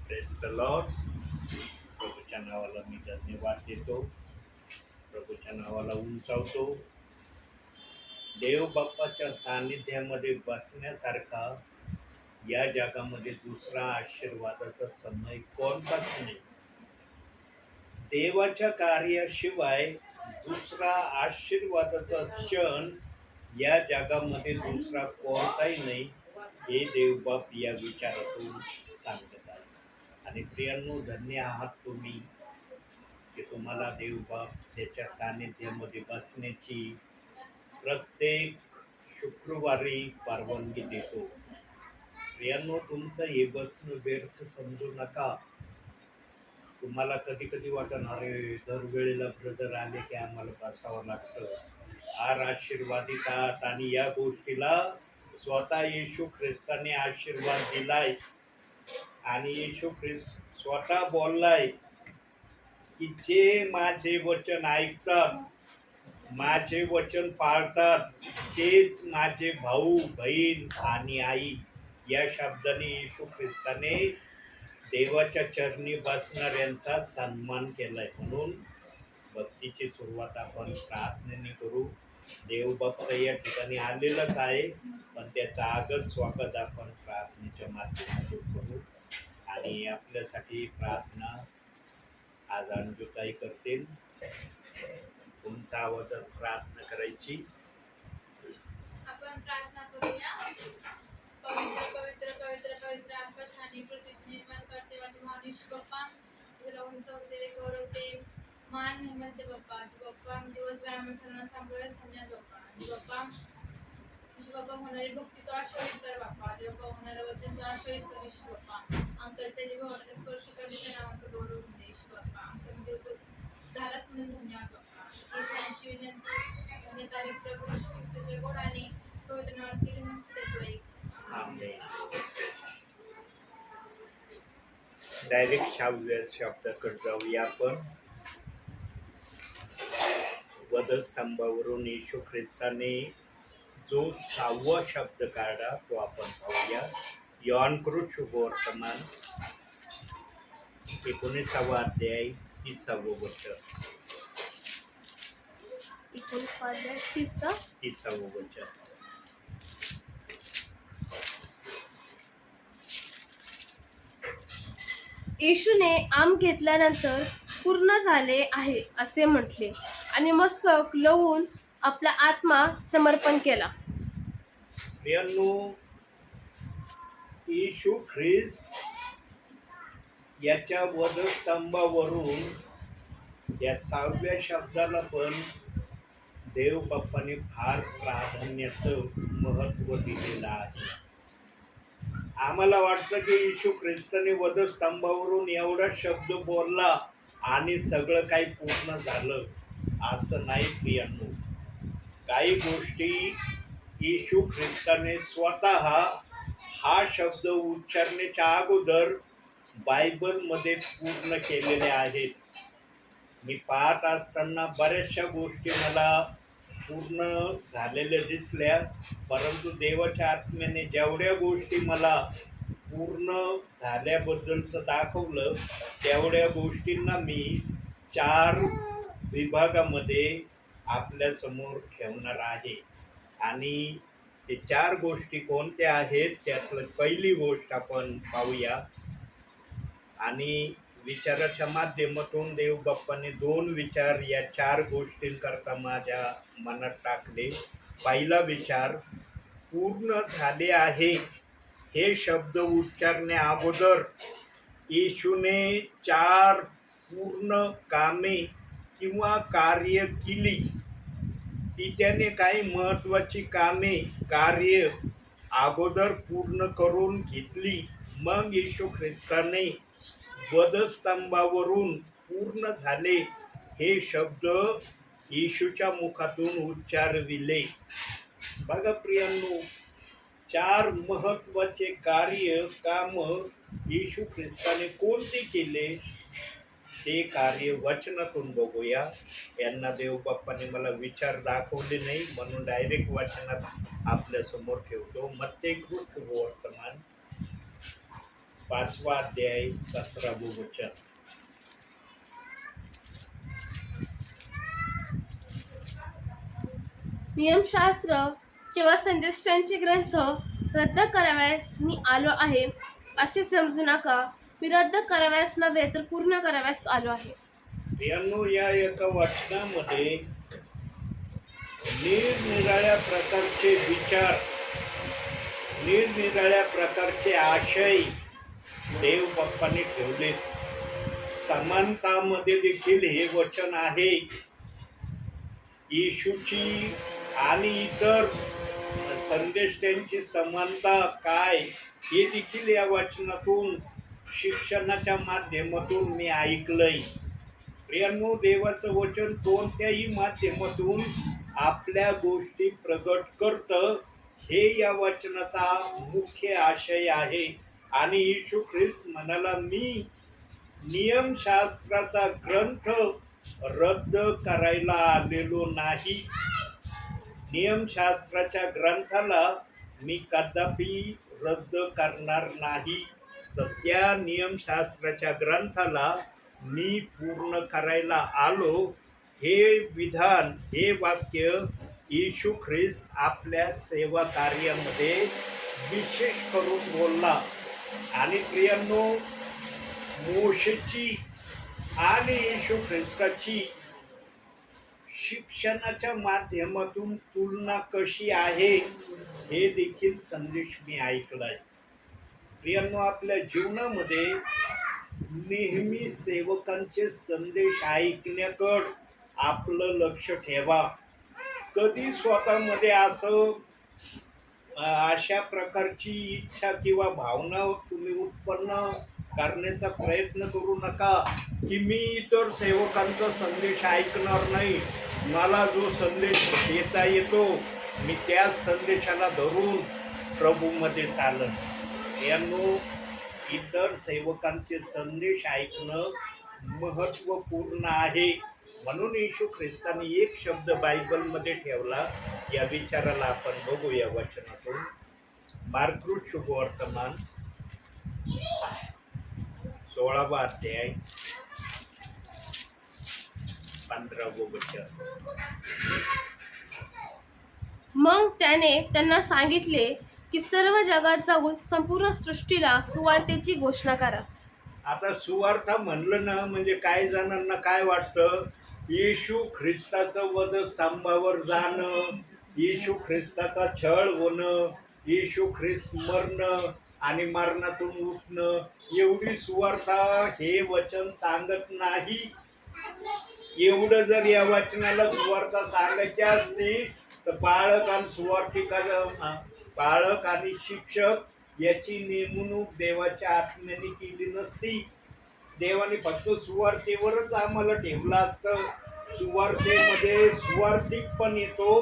Press the Lord. प्रभूच्या नावाला मी धन्यवाद देतो. प्रभूच्या नावाला उंचावतो. देव बाप्पाच्या सानिध्यामध्ये बसण्यासारखा या जगामध्ये दुसरा आशीर्वादाचा समय कोणताच नाही. देवाच्या कार्याशिवाय दुसरा आशीर्वादाचा क्षण या जगामध्ये दुसरा कोणताही नाही, हे देवबाप या विचारातून सांगत आहे. आणि प्रियांनो, धन्य आहात तुम्ही की तुम्हाला देवबाप त्याच्या सानिध्यामध्ये बसण्याची प्रत्येक शुक्रवारी परवानगी देतो. प्रियांनो, तुमचं हे बसणं व्यर्थ समजू नका. तुम्हाला कधी कधी वाटणार अरे दरवेळेला ब्रदर आले की आम्हाला बसावं लागतं. फार आशीर्वादितात आणि या गोष्टीला स्वतः येशू ख्रिस्ताने आशीर्वाद दिलाय. आणि येशू ख्रिस्त स्वतः बोललाय की जे माझे वचन ऐकतात, माझे वचन पाळतात, तेच माझे भाऊ बहीण आणि आई. या शब्दाने येशू ख्रिस्ताने देवाच्या चरणी बसणाऱ्यांचा सन्मान केलाय. म्हणून भक्तीची सुरुवात आपण प्रार्थनेने करू. देवभक्त या ठिकाणी आलेलाच आहे, पण त्याचं आगत स्वागत आपण प्रार्थनेच्या माध्यमातून करू. आणि आपल्यासाठी प्रार्थना आज अंजुताई करतील. तुमचा आवाजात प्रार्थना करायची. आपण प्रार्थना करूया. पवित्र पवित्र पवित्र पवित्र आपका छानी प्रतिष्ठा निर्माण करते वाले महाविश्व बाप्पा, तुला उंचवते, गौरवते, मान हिमते बाप्पा. बाप्पा दिवसभर आम्ही सर्वांना सांभाळत धन्यवाद बाप्पा. बाप्पा विश्व बाप्पा होणारी भक्ती तो आश्रयित कर बाप्पा. बाप्पा होणारं वचन तो आश्रयित कर विश्व बाप्पा. अंकलच्या जीवाला स्पर्श कर, त्या नावाचं गौरव होते विश्व बाप्पा. आमच्या उपयोग झालाच म्हणून धन्यवाद बाप्पा. अशी विनंती तारीख प्रभू येशू ख्रिस्ताच्या गोडाने पवित्र नावात केली म्हणते. डायरेक्ट 6व्या शब्दाकडे जाऊया आपण. वधस्तंभावरून येशू ख्रिस्ताने जो 6वा शब्द काढला तो आपण पाहूया. योहानकृत शुभवर्तमान 19वा अध्याय 30वे वचन. 30वे वचन. येशूने आम घेतल्यानंतर पूर्ण झाले आहे असे म्हटले आणि मस्तक लवून आपला आत्मा समर्पण केला. प्रियांनो, येशू ख्रिस्त याच्या वधस्तंभावरून या 6व्या शब्दाला पण देव बाप्पाने फार प्राधान्याचं महत्व दिलेलं आहे. आम्हाला वाटतं की येशू ख्रिस्ताने वधस्तंभावरून एवढा शब्द बोलला आणि सगळं काही पूर्ण झालं, असं नाही प्रियांनो. काही गोष्टी येशू ख्रिस्ताने स्वतः हा शब्द उच्चारण्याच्या अगोदर बायबलमध्ये पूर्ण केलेल्या आहेत. मी पाहत असताना बऱ्याचशा गोष्टी मला पूर्ण झालेल्या दिसल्या, परंतु देवाच्या आत्म्याने जेवढ्या गोष्टी मला पूर्ण झाल्याबद्दलचं दाखवलं, तेवढ्या गोष्टींना मी 4 विभागामध्ये आपल्यासमोर ठेवणार आहे. आणि ते 4 गोष्टी कोणत्या आहेत त्यातलं पहिली गोष्ट आपण पाहूया. आणि विचाराच्या माध्यमातून देव बाप्पाने 2 विचार या 4 गोष्टींकरता माझ्या मनात टाकले. पहिला विचार, पूर्ण झाले आहे हे शब्द उच्चारण्या अगोदर येशूने 4 पूर्ण कामे किंवा कार्य केली. ती त्याने काही महत्वाची कामे कार्य अगोदर पूर्ण करून घेतली. मग येशू ख्रिस्ताने वधस्तंभावरून पूर्ण झाले हे शब्द येशूच्या मुखातून उच्चारविले. बघा प्रियांनो, 4 महत्वाचे कार्य काम येशू ख्रिस्ताने कोणते केले ते कार्य वचनातून बघूया. यांना देव बाप्पाने मला विचार दाखवले नाही, म्हणून डायरेक्ट वचनात आपल्या समोर ठेवतो. मत्तेकृत वर्तमान 5वा अध्याय 17वं वचन. नियमशास्त्र किंवा संदेष्टांचे ग्रंथ रद्द करावयास मी आलो आहे असे समजू नका. मी रद्द करावयास नव्हे तर पूर्ण करावयास आलो आहे. यांनो, या एका वचनामध्ये निरनिराळ्या प्रकारचे विचार, निरनिराळ्या प्रकारचे आशय देव बाप्पाने ठेवले. समानतामध्ये देखील हे वचन आहे. येशूची आणि इतर संदेश त्यांची समानता काय हे देखील या वचनातून, शिक्षणाच्या माध्यमातून मी ऐकलंय. प्रियांनो, देवाचं वचन कोणत्याही माध्यमातून आपल्या गोष्टी प्रगट करतं, हे या वचनाचा मुख्य आशय आहे. आणि येशू ख्रिस्त म्हणाला, मी नियमशास्त्राचा ग्रंथ रद्द करायला आलेलो नाही. नियमशास्त्राच्या ग्रंथाला मी कदापि रद्द करणार नाही, तर त्या नियमशास्त्राच्या ग्रंथाला मी पूर्ण करायला आलो. हे विधान, हे वाक्य येशू ख्रिस्त आपल्या सेवा कार्यामध्ये विशेष करून बोलला. आणि प्रियांनो, मोशेची आणि येशू ख्रिस्ताची शिक्षणाच्या माध्यमातून तुलना कशी आहे हे देखील संदेश मी ऐकलाय. प्रियांनो, आपल्या जीवनामध्ये नेहमी सेवकांचे संदेश ऐकण्याकडे आपलं लक्ष ठेवा. कधी स्वतःमध्ये असं अशा प्रकारची इच्छा किंवा भावना तुम्ही उत्पन्न करण्याचा प्रयत्न करू नका की मी इतर सेवकांचा संदेश ऐकणार नाही, मला जो संदेश देता येतो मी त्याच संदेशाला धरून प्रभूमध्ये चालन. यांनो, इतर सेवकांचे संदेश ऐकणं महत्त्वपूर्ण आहे. म्हणून येशू ख्रिस्ताने एक शब्द बायबलमध्ये ठेवला. या विचाराला आपण बघू या वचनातून. मार्कृत शुभवर्तमान 16वा अध्याय 15वं वचन. मग त्याने त्यांना सांगितले की सर्व जगात जाऊन संपूर्ण सृष्टीला सुवार्तेची घोषणा करा. आता सुवार्थ म्हणलं ना म्हणजे काही जणांना काय वाटतं, येशू ख्रिस्ताचं वधस्तंभावर जाणं, येशू ख्रिस्ताचा छळ होणं, येशू ख्रिस्त मरणं आणि मरणातून उठणं, एवढी सुवार्था हे वचन सांगत नाही. एवढं जर या वचनाला सुवार्था सांगायची असती तर पाळक आणि सुवार्थिका, पाळक आणि शिक्षक याची नेमणूक देवाच्या आत्म्याने केली नसती. देवाने फक्त सुवार्थेवरच आम्हाला ठेवलं असतं. सुवार्थेमध्ये सुवार्थिक पण येतो,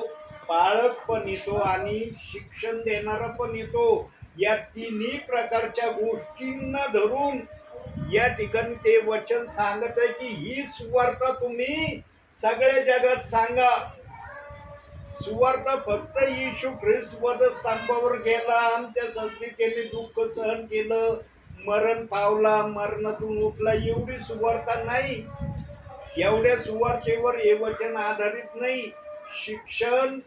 पाळक पण येतो आणि शिक्षण देणारा पण येतो. या तिन्ही प्रकारच्या गोष्टींना धरून या ठिकाणी ते वचन सांगत आहे की ही सुवार्थ तुम्ही सगळ्या जगात सांगा. सुवार्थ फक्त येशू ख्रिस्त वधस्तंभावर गेला, आमच्यासाठी त्याने दुःख सहन केलं, मरण पावला, मरणातून उठला, एवढी सुवार्थ नाही. एवढ्या सुवार्थेवर हे वचन आधारित नाही. शिक्षण,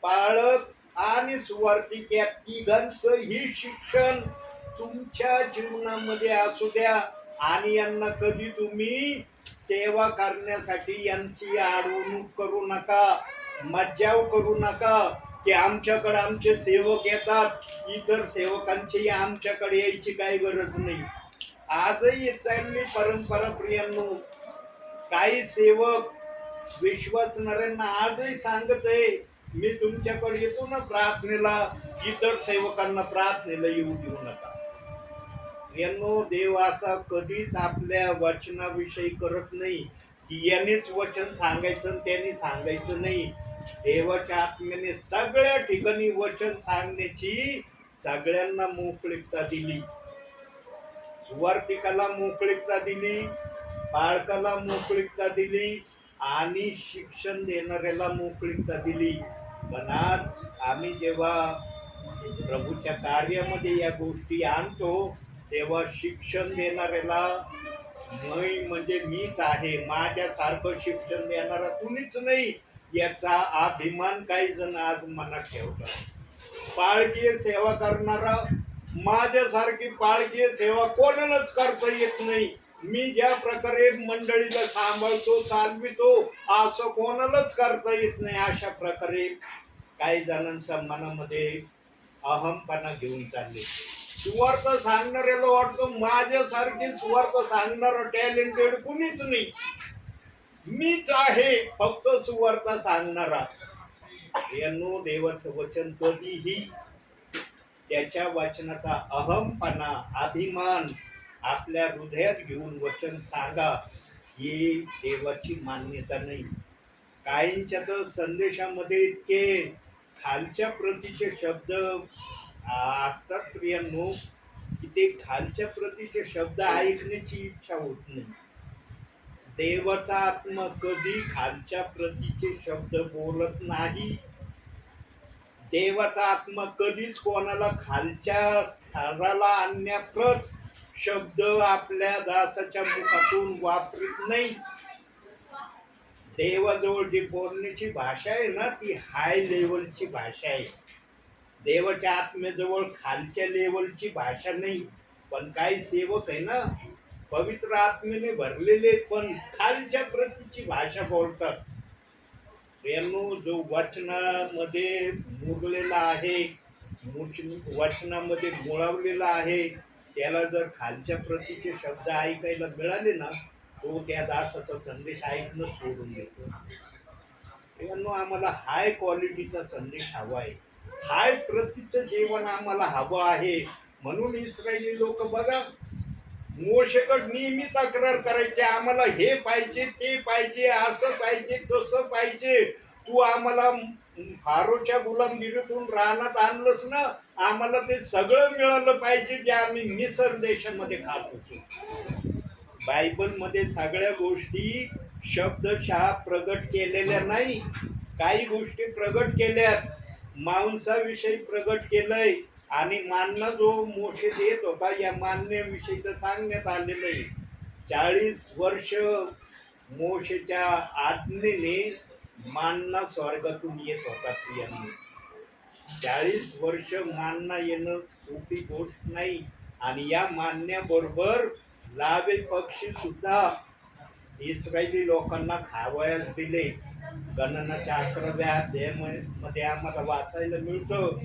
पाळक आणि सुवार्थिक या तिघांचं ही शिक्षण तुमच्या जीवनामध्ये असू द्या. आणि यांना कधी तुम्ही सेवा करण्यासाठी यांची अडवणूक करू नका, मज्जाव करू नका की आमच्याकडे आमचे सेवक येतात, इतर सेवकांची आमच्याकडे यायची काही गरज नाही. आजही चालली परंपरा. प्रियांनो, काही सेवक विश्वासणाऱ्यांना आजही सांगत आहे मी तुमच्याकडे येतो ना प्रार्थनेला, इतर सेवकांना प्रार्थनेला येऊ देऊ नका. यांनो, देव असा कधीच आपल्या वचनाविषयी करत नाही की यानेच वचन सांगायचं आणि त्यांनी सांगायचं नाही. देवाच्या आत्म्याने सगळ्या ठिकाणी वचन सांगण्याची सगळ्यांना मोकळीकता दिली. सुवार्थिकाला मोकळीकता दिली, बाळकाला मोकळीकता दिली आणि शिक्षण देणाऱ्याला मोकळीकता दिली. पण आज आम्ही जेव्हा प्रभूच्या कार्यामध्ये या गोष्टी आणतो तेव्हा शिक्षण देणाऱ्याला मी म्हणजे मीच आहे, माझ्यासारखं शिक्षण देणारा कुणीच नाही याचा अभिमान काही जण आज मनात ठेवतात. पाळकीय सेवा करणारा माझ्यासारखी पाळकीय सेवा कोणालाच करता येत नाही, मी ज्या प्रकारे मंडळीला सांभाळतो चालवितो असं कोणालाच करता येत नाही. अशा प्रकारे काही जणांच्या मनामध्ये अहमपणा घेऊन चालले. सुवार्थ सांगणाऱ्याला वाटतं माझ्यासारखी सुवार्थ सांगणार टॅलेंटेड कुणीच नाही, मीच आहे फक्त सुवार्थ सांगणारा. यांनो देवाचं वचन कधीही त्याच्या वचनाचा अहमपणा अभिमान आपल्या हृदयात घेऊन वचन सांगा, ही देवाची मान्यता नाही. काहींच्या तर संदेशामध्ये इतके खालच्या प्रतीचे शब्द असतात प्रियांनो, की ते खालच्या प्रतीचे शब्द ऐकण्याची इच्छा होत नाही. देवाचा आत्मा कधी खालच्या प्रतीचे शब्द बोलत नाही. देवाचा आत्मा कधीच कोणाला खालच्या स्तराला आणण्याप्रत शब्द आपल्या दासाच्या मुखातून वापरत नाही. देवाजवळ जी बोलण्याची भाषा आहे ना, ती हाय लेवलची भाषा आहे. देवाच्या आत्म्याजवळ खालच्या लेवलची भाषा नाही. पण काही सेवक आहे ना, पवित्र आत्म्याने भरलेले पण खालच्या प्रतीची भाषा बोलतात. प्रियांनो, जो वचनामध्ये मुरलेला आहे, वचनामध्ये मुळवलेला आहे, त्याला जर खालच्या प्रतीचे शब्द ऐकायला मिळाले ना, तो त्या दासाचा संदेश ऐकणं सोडून देतो. प्रियांनो, आम्हाला हाय क्वालिटीचा संदेश हवा आहे, हाय प्रतीचं जेवण आम्हाला हवं आहे. म्हणून इस्रायली लोक बघा, मोशेकडे नेहमी तक्रार करायचे, आम्हाला हे पाहिजे ते पाहिजे, असं पाहिजे तसं पाहिजे. तू आम्हाला फारोच्या गुलामगिरीतून रानात आणलंस ना, आम्हाला ते सगळं मिळालं पाहिजे जे आम्ही मिसर देशामध्ये खात होतो. बायबलमध्ये सगळ्या गोष्टी शब्दशः प्रगट केलेल्या नाही. काही गोष्टी प्रगट केल्यात, मांसाविषयी प्रगट केलंय, आणि मानना जो मोशे देत होता या मान्याविषयी तर सांगण्यात आलेलं आहे. 40 वर्ष मोशेच्या आज्ञेने मानना स्वर्गातून येत होता. प्रियांनो, 40 वर्ष मानना येणं सोपी गोष्ट नाही. आणि या मान्याबरोबर लावे पक्षी सुद्धा इस्रायली लोकांना खावयास दिले. गणनाच्या 11व्या अध्यायामध्ये आम्हाला वाचायला मिळतं,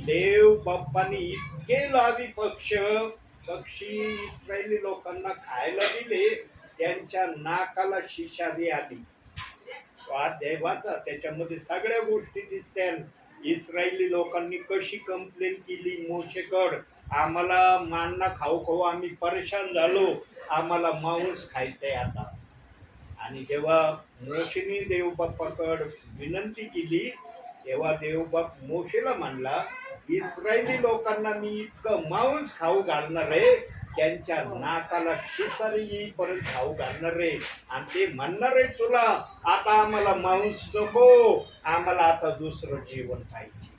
देव बाप्पानी इतके लावी पक्षी इस्रायली लोकांना खायला दिले, त्यांच्या नाकाला शिशारी आली. देवाचा त्याच्यामध्ये सगळ्या गोष्टी दिसत्यान. इस्रायली लोकांनी कशी कंप्लेन केली मोशेकड, आम्हाला मान्ना खाऊ खाऊ आम्ही परेशान झालो, आम्हाला मांस खायचंय आता. आणि जेव्हा मोशेने देवबाप्पाकडे विनंती केली, तेव्हा देवबाप मोशेला म्हणला, इस्रायली लोकांना मी इतकं मांस खाऊ घालणार आहे, त्यांच्या नाकाला शिसारी येईपर्यंत खाऊ घालणार आहे. आणि ते म्हणणार आहे, तुला आता आम्हाला मांस नको, आम्हाला आता दुसरं जेवण पाहिजे.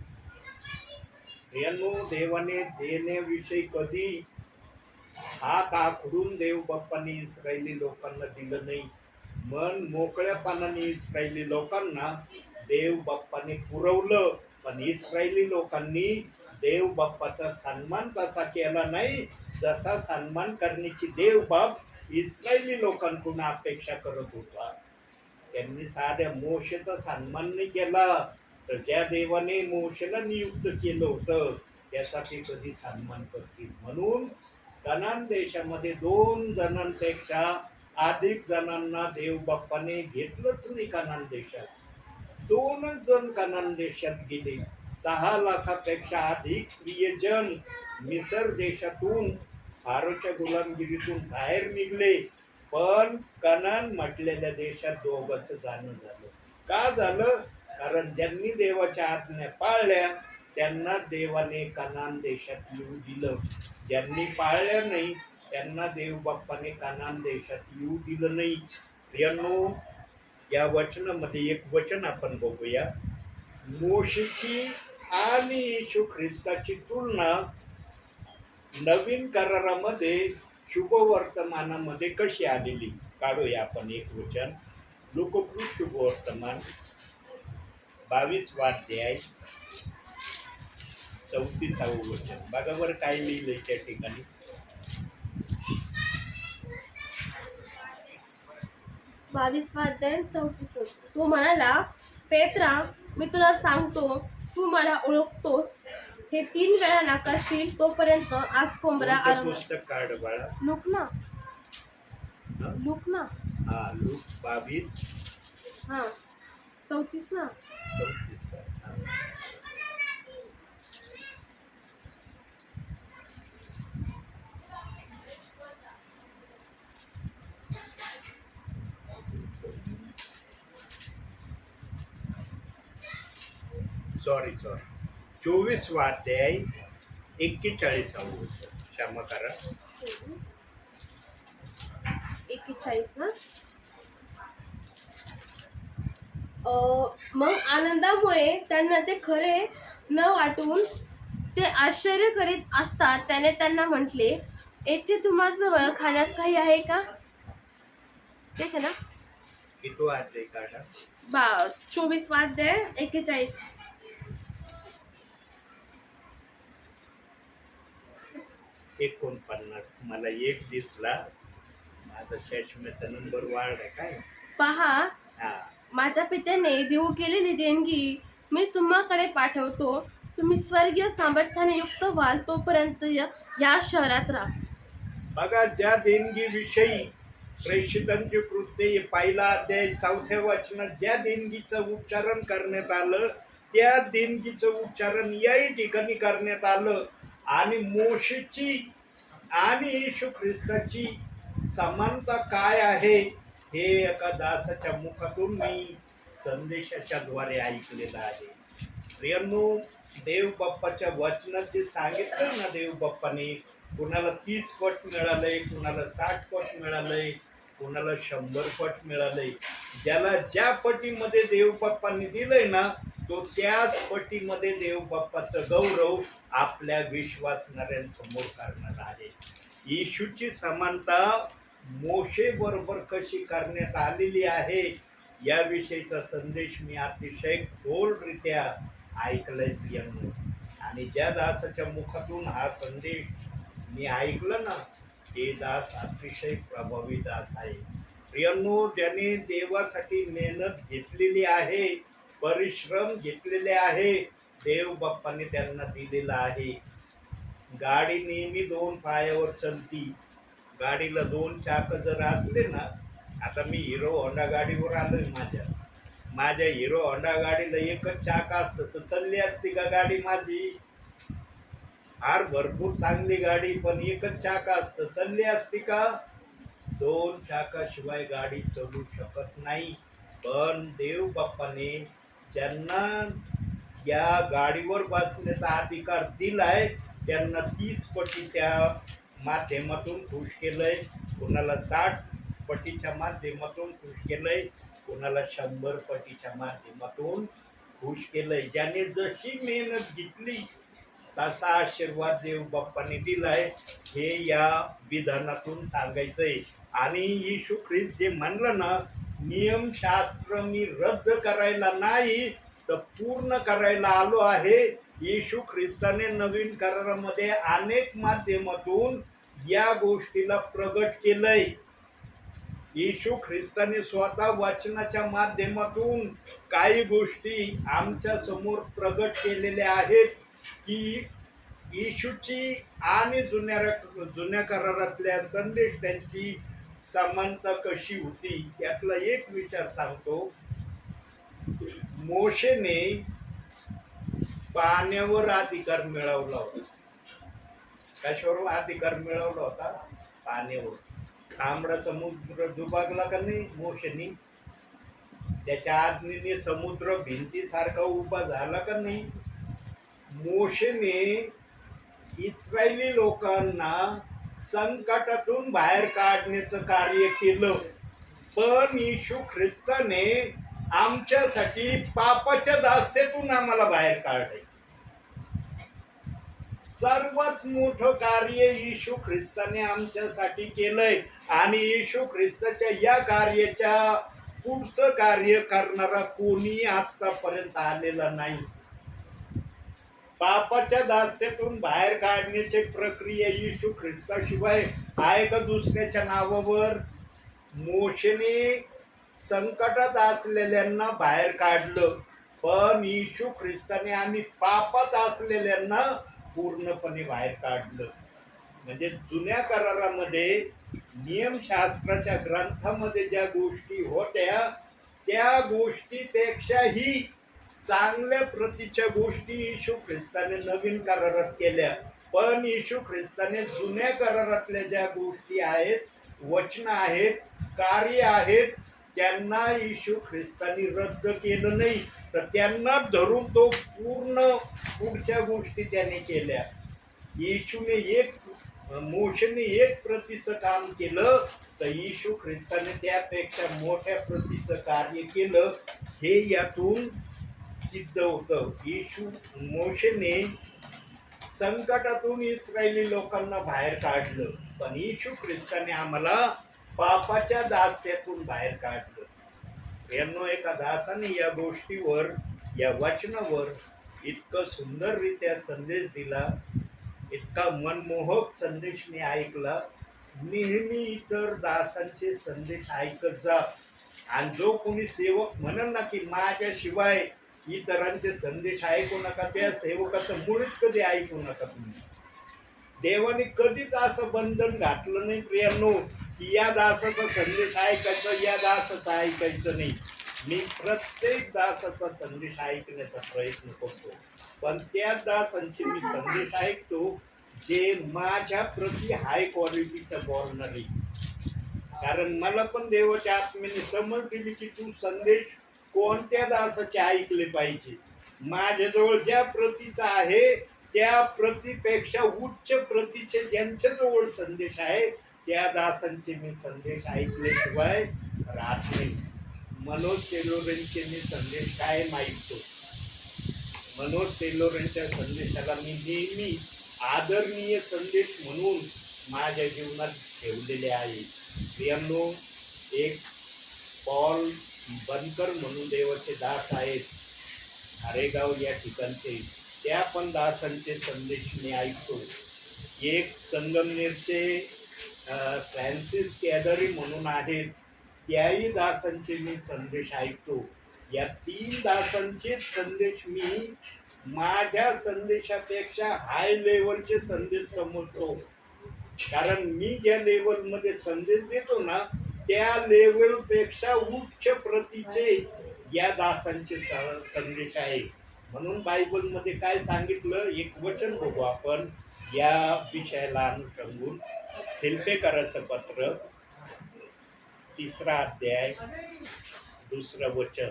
देवाने देण्याविषयी कधी हात आखडून देवबाप्पाने इस्रायली लोकांना दिलं नाही. मन मोकळ्यापणाने इस्रायली लोकांना देव बाप्पाने पुरवलं. पण इस्रायली लोकांनी देव बाप्पाचा सन्मान तसा केला नाही जसा सन्मान करण्याची देव बाप इस्रायली लोकांकडून अपेक्षा करत होता. त्यांनी साध्या मोशेचा सन्मान नाही केला, तर ज्या देवाने मोशेला नियुक्त केलं होतं त्याचा ते कधी सन्मान करतील. म्हणून कनान देशामध्ये 2 जणांपेक्षा अधिक जणांना देव बाप्पाने घेतलंच नाही. कनान देशात 2च जण कनान देशात गेले. 6 लाखापेक्षा अधिक प्रियजन मिसर देशातून फारोच्या गुलामगिरीतून बाहेर निघले, पण कनान म्हटलेल्या देशात 2च जाणं झालं. का झालं? कारण ज्यांनी देवाच्या आज्ञा पाळल्या त्यांना देवाने कनान देशात येऊ दिलं. ज्यांनी पाळल्या नाही त्यांना देव बाप्पाने कनान देशात येऊ दिलं नाही. प्रियांनो, या वचनामध्ये एक वचन आपण बघूया. मोशेची आणि येशू ख्रिस्ताची तुलना नवीन करारामध्ये शुभवर्तमानामध्ये कशी आलेली काढूया आपण एक वचन. लोककृत शुभवर्तमान 22 अध्याय 34 वचन. बघा बरं काय लिहिलंय त्या ठिकाणी. 22 अध्याय 34 वचन. तो म्हणाला, पेत्रा, मी तुला सांगतो, तू मला ओळखतोस. हे 3 वेळा नाकारशील तोपर्यंत आज कोंबडा कोणतं आरंभ. पुस्तक काढ बाळा. लूक ना, हा? लूक ना, हा, लूक 22 हा 34 ना. 34. हा. सॉरी 24 अध्याय 41 वचन. क्षमा करा. 41 ना. मग आनंदामुळे त्यांना ते खरे न वाटून ते आश्चर्य करीत असतात त्याने त्यांना म्हटले, येथे तुम्हाजवळ खाण्यास काही आहे का? तेच आहे ना. किती अध्याय काढा. 24 अध्याय 41. 49. मला एक दिसला. माझा चष्म्याचा नंबर वाढला काय. पहा, हा. माझ्या पित्याने देऊ केलेली देणगी मी तुम्हाकडे पाठवतो. तुम्ही स्वर्गीय सामर्थ्याने युक्त व्हाल तोपर्यंत या शहरात राहा. बघा, ज्या देणगीविषयी प्रेषितांचे कृत्य 1 अध्याय 4 वचनात ज्या देणगीचं उच्चारण करण्यात आलं, त्या देणगीचं उच्चारण याही ठिकाणी करण्यात आलं. आणि मोशेची आणि येशू ख्रिस्ताची समानता काय आहे हे एका दासाच्या मुखातून मी संदेशाच्या द्वारे ऐकलेलं आहे. प्रियांनो, देव बाप्पाच्या वचनात जे सांगितलं ना, देव बाप्पाने कुणाला 30 पट मिळालंय, कुणाला 60 पट मिळालंय, कुणाला 100 पट मिळालंय. ज्याला ज्या पटीमध्ये देव बाप्पांनी दिलंय ना, तो त्याच पटीमध्ये देव बाप्पाचं गौरव आपल्या विश्वासणाऱ्यांसमोर करणार आहे. येशूची समानता मोशे बरोबर कशी करण्यात आलेली आहे याविषयीचा संदेश मी अतिशय खोलरित्या ऐकलाय प्रियांनो. आणि ज्या दासाच्या मुखातून हा संदेश मी ऐकलं ना, ते दास अतिशय प्रभावी दास आहे. प्रियांनो, ज्याने देवासाठी मेहनत घेतलेली आहे, परिश्रम घेतलेले आहे, देव बाप्पाने त्यांना दिलेला आहे. गाडी नेहमी 2 पायावर चलती. गाडीला 2 चाक जर असले ना, आता मी हिरो होंडा गाडीवर आलोय. माझ्या हिरो होंडा गाडीला एकच चाक असतं तर चालली असती का गाडी माझी? फार भरपूर चांगली गाडी, पण एकच चाक असतं, चालली असती का? 2 चाकाशिवाय गाडी चालू शकत नाही. पण देव बाप्पाने ज्यांना या गाडीवर बसण्याचा अधिकार दिलाय त्यांना 30 पटीच्या माध्यमातून खुश केलंय, कोणाला 60 पटीच्या माध्यमातून खुश केलंय, कोणाला 100 पटीच्या माध्यमातून खुश केलंय. ज्याने जशी मेहनत घेतली तसा आशीर्वाद देव बाप्पाने दिलाय, हे या विधानातून सांगायचंय. आणि येशू ख्रिस्त जे म्हणलं ना, नियमशास्त्र मी रद्द करायला नाही तर पूर्ण करायला आलो आहे. येशू ख्रिस्ताने नवीन करारामध्ये अनेक माध्यमातून या गोष्टीला प्रगट केलंय. येशू ख्रिस्ताने स्वतः वचनाच्या माध्यमातून काही गोष्टी आमच्या समोर प्रगट केलेल्या आहेत की येशूची आणि जुन्या करारातल्या संदेश त्यांची समानता कशी होती. त्यातला एक विचार सांगतो. मोशेने पाण्यावर अधिकार मिळवला होता. कशावर अधिकार मिळवला होता? पाण्यावर. तांबडा समुद्र दुभागला का नाही मोशेनी? त्याच्या आज्ञेने समुद्र भिंतीसारखा उभा झाला का नाही? मोशेने इस्रायली लोकांना संकटातून बाहेर काढण्याचं कार्य केलं. पण येशू ख्रिस्ताने आमच्यासाठी पापाच्या दास्यातून आम्हाला बाहेर काढले. सर्वात मोठं कार्य येशू ख्रिस्ताने आमच्यासाठी केलंय आणि येशू ख्रिस्ताच्या या कार्याच्या पुढचं कार्य करणारा कोणी आतापर्यंत आलेला नाही. पापाच्या दास्यातून बाहेर काढण्याची प्रक्रिया येशू ख्रिस्ताशिवाय आहे का दुसऱ्याच्या नावावर? मोशेने संकटात असलेल्यांना बाहेर काढलं, पण येशू ख्रिस्ताने आम्ही पापात असलेल्यांना पूर्णपणे बाहेर काढलं. म्हणजे जुन्या करारामध्ये नियमशास्त्राच्या ग्रंथामध्ये ज्या गोष्टी होत्या त्या गोष्टीपेक्षाही चांगल्या प्रतीच्या गोष्टी येशू ख्रिस्ताने नवीन करारात केल्या. पण येशू ख्रिस्ताने जुन्या करारातल्या ज्या गोष्टी आहेत, वचन आहेत, कार्य आहेत, त्यांना येशू ख्रिस्तानी रद्द केलं नाही, तर त्यांना धरून तो पूर्ण पुढच्या गोष्टी त्याने केल्या. येशूने मोशेने एक प्रतीचं काम केलं, तर येशू ख्रिस्ताने त्यापेक्षा मोठ्या प्रतीचं कार्य केलं. हे यातून सिद्ध होतं. मोशेने संकटातून इस्रायली लोकांना बाहेर काढलं, पण येशू ख्रिस्ताने आम्हाला पापाच्या दास्यातून बाहेर काढलं. यांनो, एका दासाने या गोष्टीवर, या वचनावर इतकं सुंदररित्या संदेश दिला, इतका मनमोहक संदेश मी ऐकला. नेहमी इतर दासांचे संदेश ऐकत जा. आणि जो कोणी सेवक म्हणेल ना की माझ्याशिवाय इतरांचे संदेश ऐकू नका, त्या सेवकाचं मुळीच कधी ऐकू नका तुम्ही. देवाने कधीच असं बंधन घातलं नाही प्रियांनो की या दासाचा संदेश ऐकायचा, या दासाचा ऐकायचं नाही. मी प्रत्येक दासाचा संदेश ऐकण्याचा प्रयत्न करतो, पण त्या दासांचे मी संदेश ऐकतो जे माझ्या प्रती हाय क्वालिटीचा बोलणारे. कारण मला पण देवाच्या आत्म्याने समज दिली की तू संदेश कोणत्या दासाचे ऐकले पाहिजे. माझ्याजवळ ज्या प्रतीचा आहे त्या प्रतीपेक्षा उच्च प्रतीचे ज्यांच्याजवळ संदेश आहे त्या दासांचे मी संदेश ऐकल्याशिवाय राहत नाही. मनोज टेलोरेंचे मी संदेश कायम ऐकतो. मनोज टेलोरेंच्या संदेशाला मी नेहमी आदरणीय संदेश म्हणून माझ्या जीवनात ठेवलेले आहे. प्रियांनो, एक पॉल बनकर म्हणून देवाचे दास आहेत, हरेगाव या ठिकाणचे, त्या पण दासांचे संदेश मी ऐकतो. एक संगमनेरचे फ्रान्सिस कॅदरी म्हणून आहेत, त्याही दासांचे मी संदेश ऐकतो. या 3 दासांचे संदेश मी माझ्या संदेशापेक्षा हाय लेवलचे संदेश समजतो. कारण मी ज्या लेवलमध्ये संदेश देतो ना त्या लेवलपेक्षा उच्च प्रतीचे या दासांचे संदेश आहे. म्हणून बायबलमध्ये काय सांगितलं, एक वचन बघू आपण या विषयाला अनुसंगून. फिलिप्पियराचं पत्र 3रा अध्याय 2रं वचन.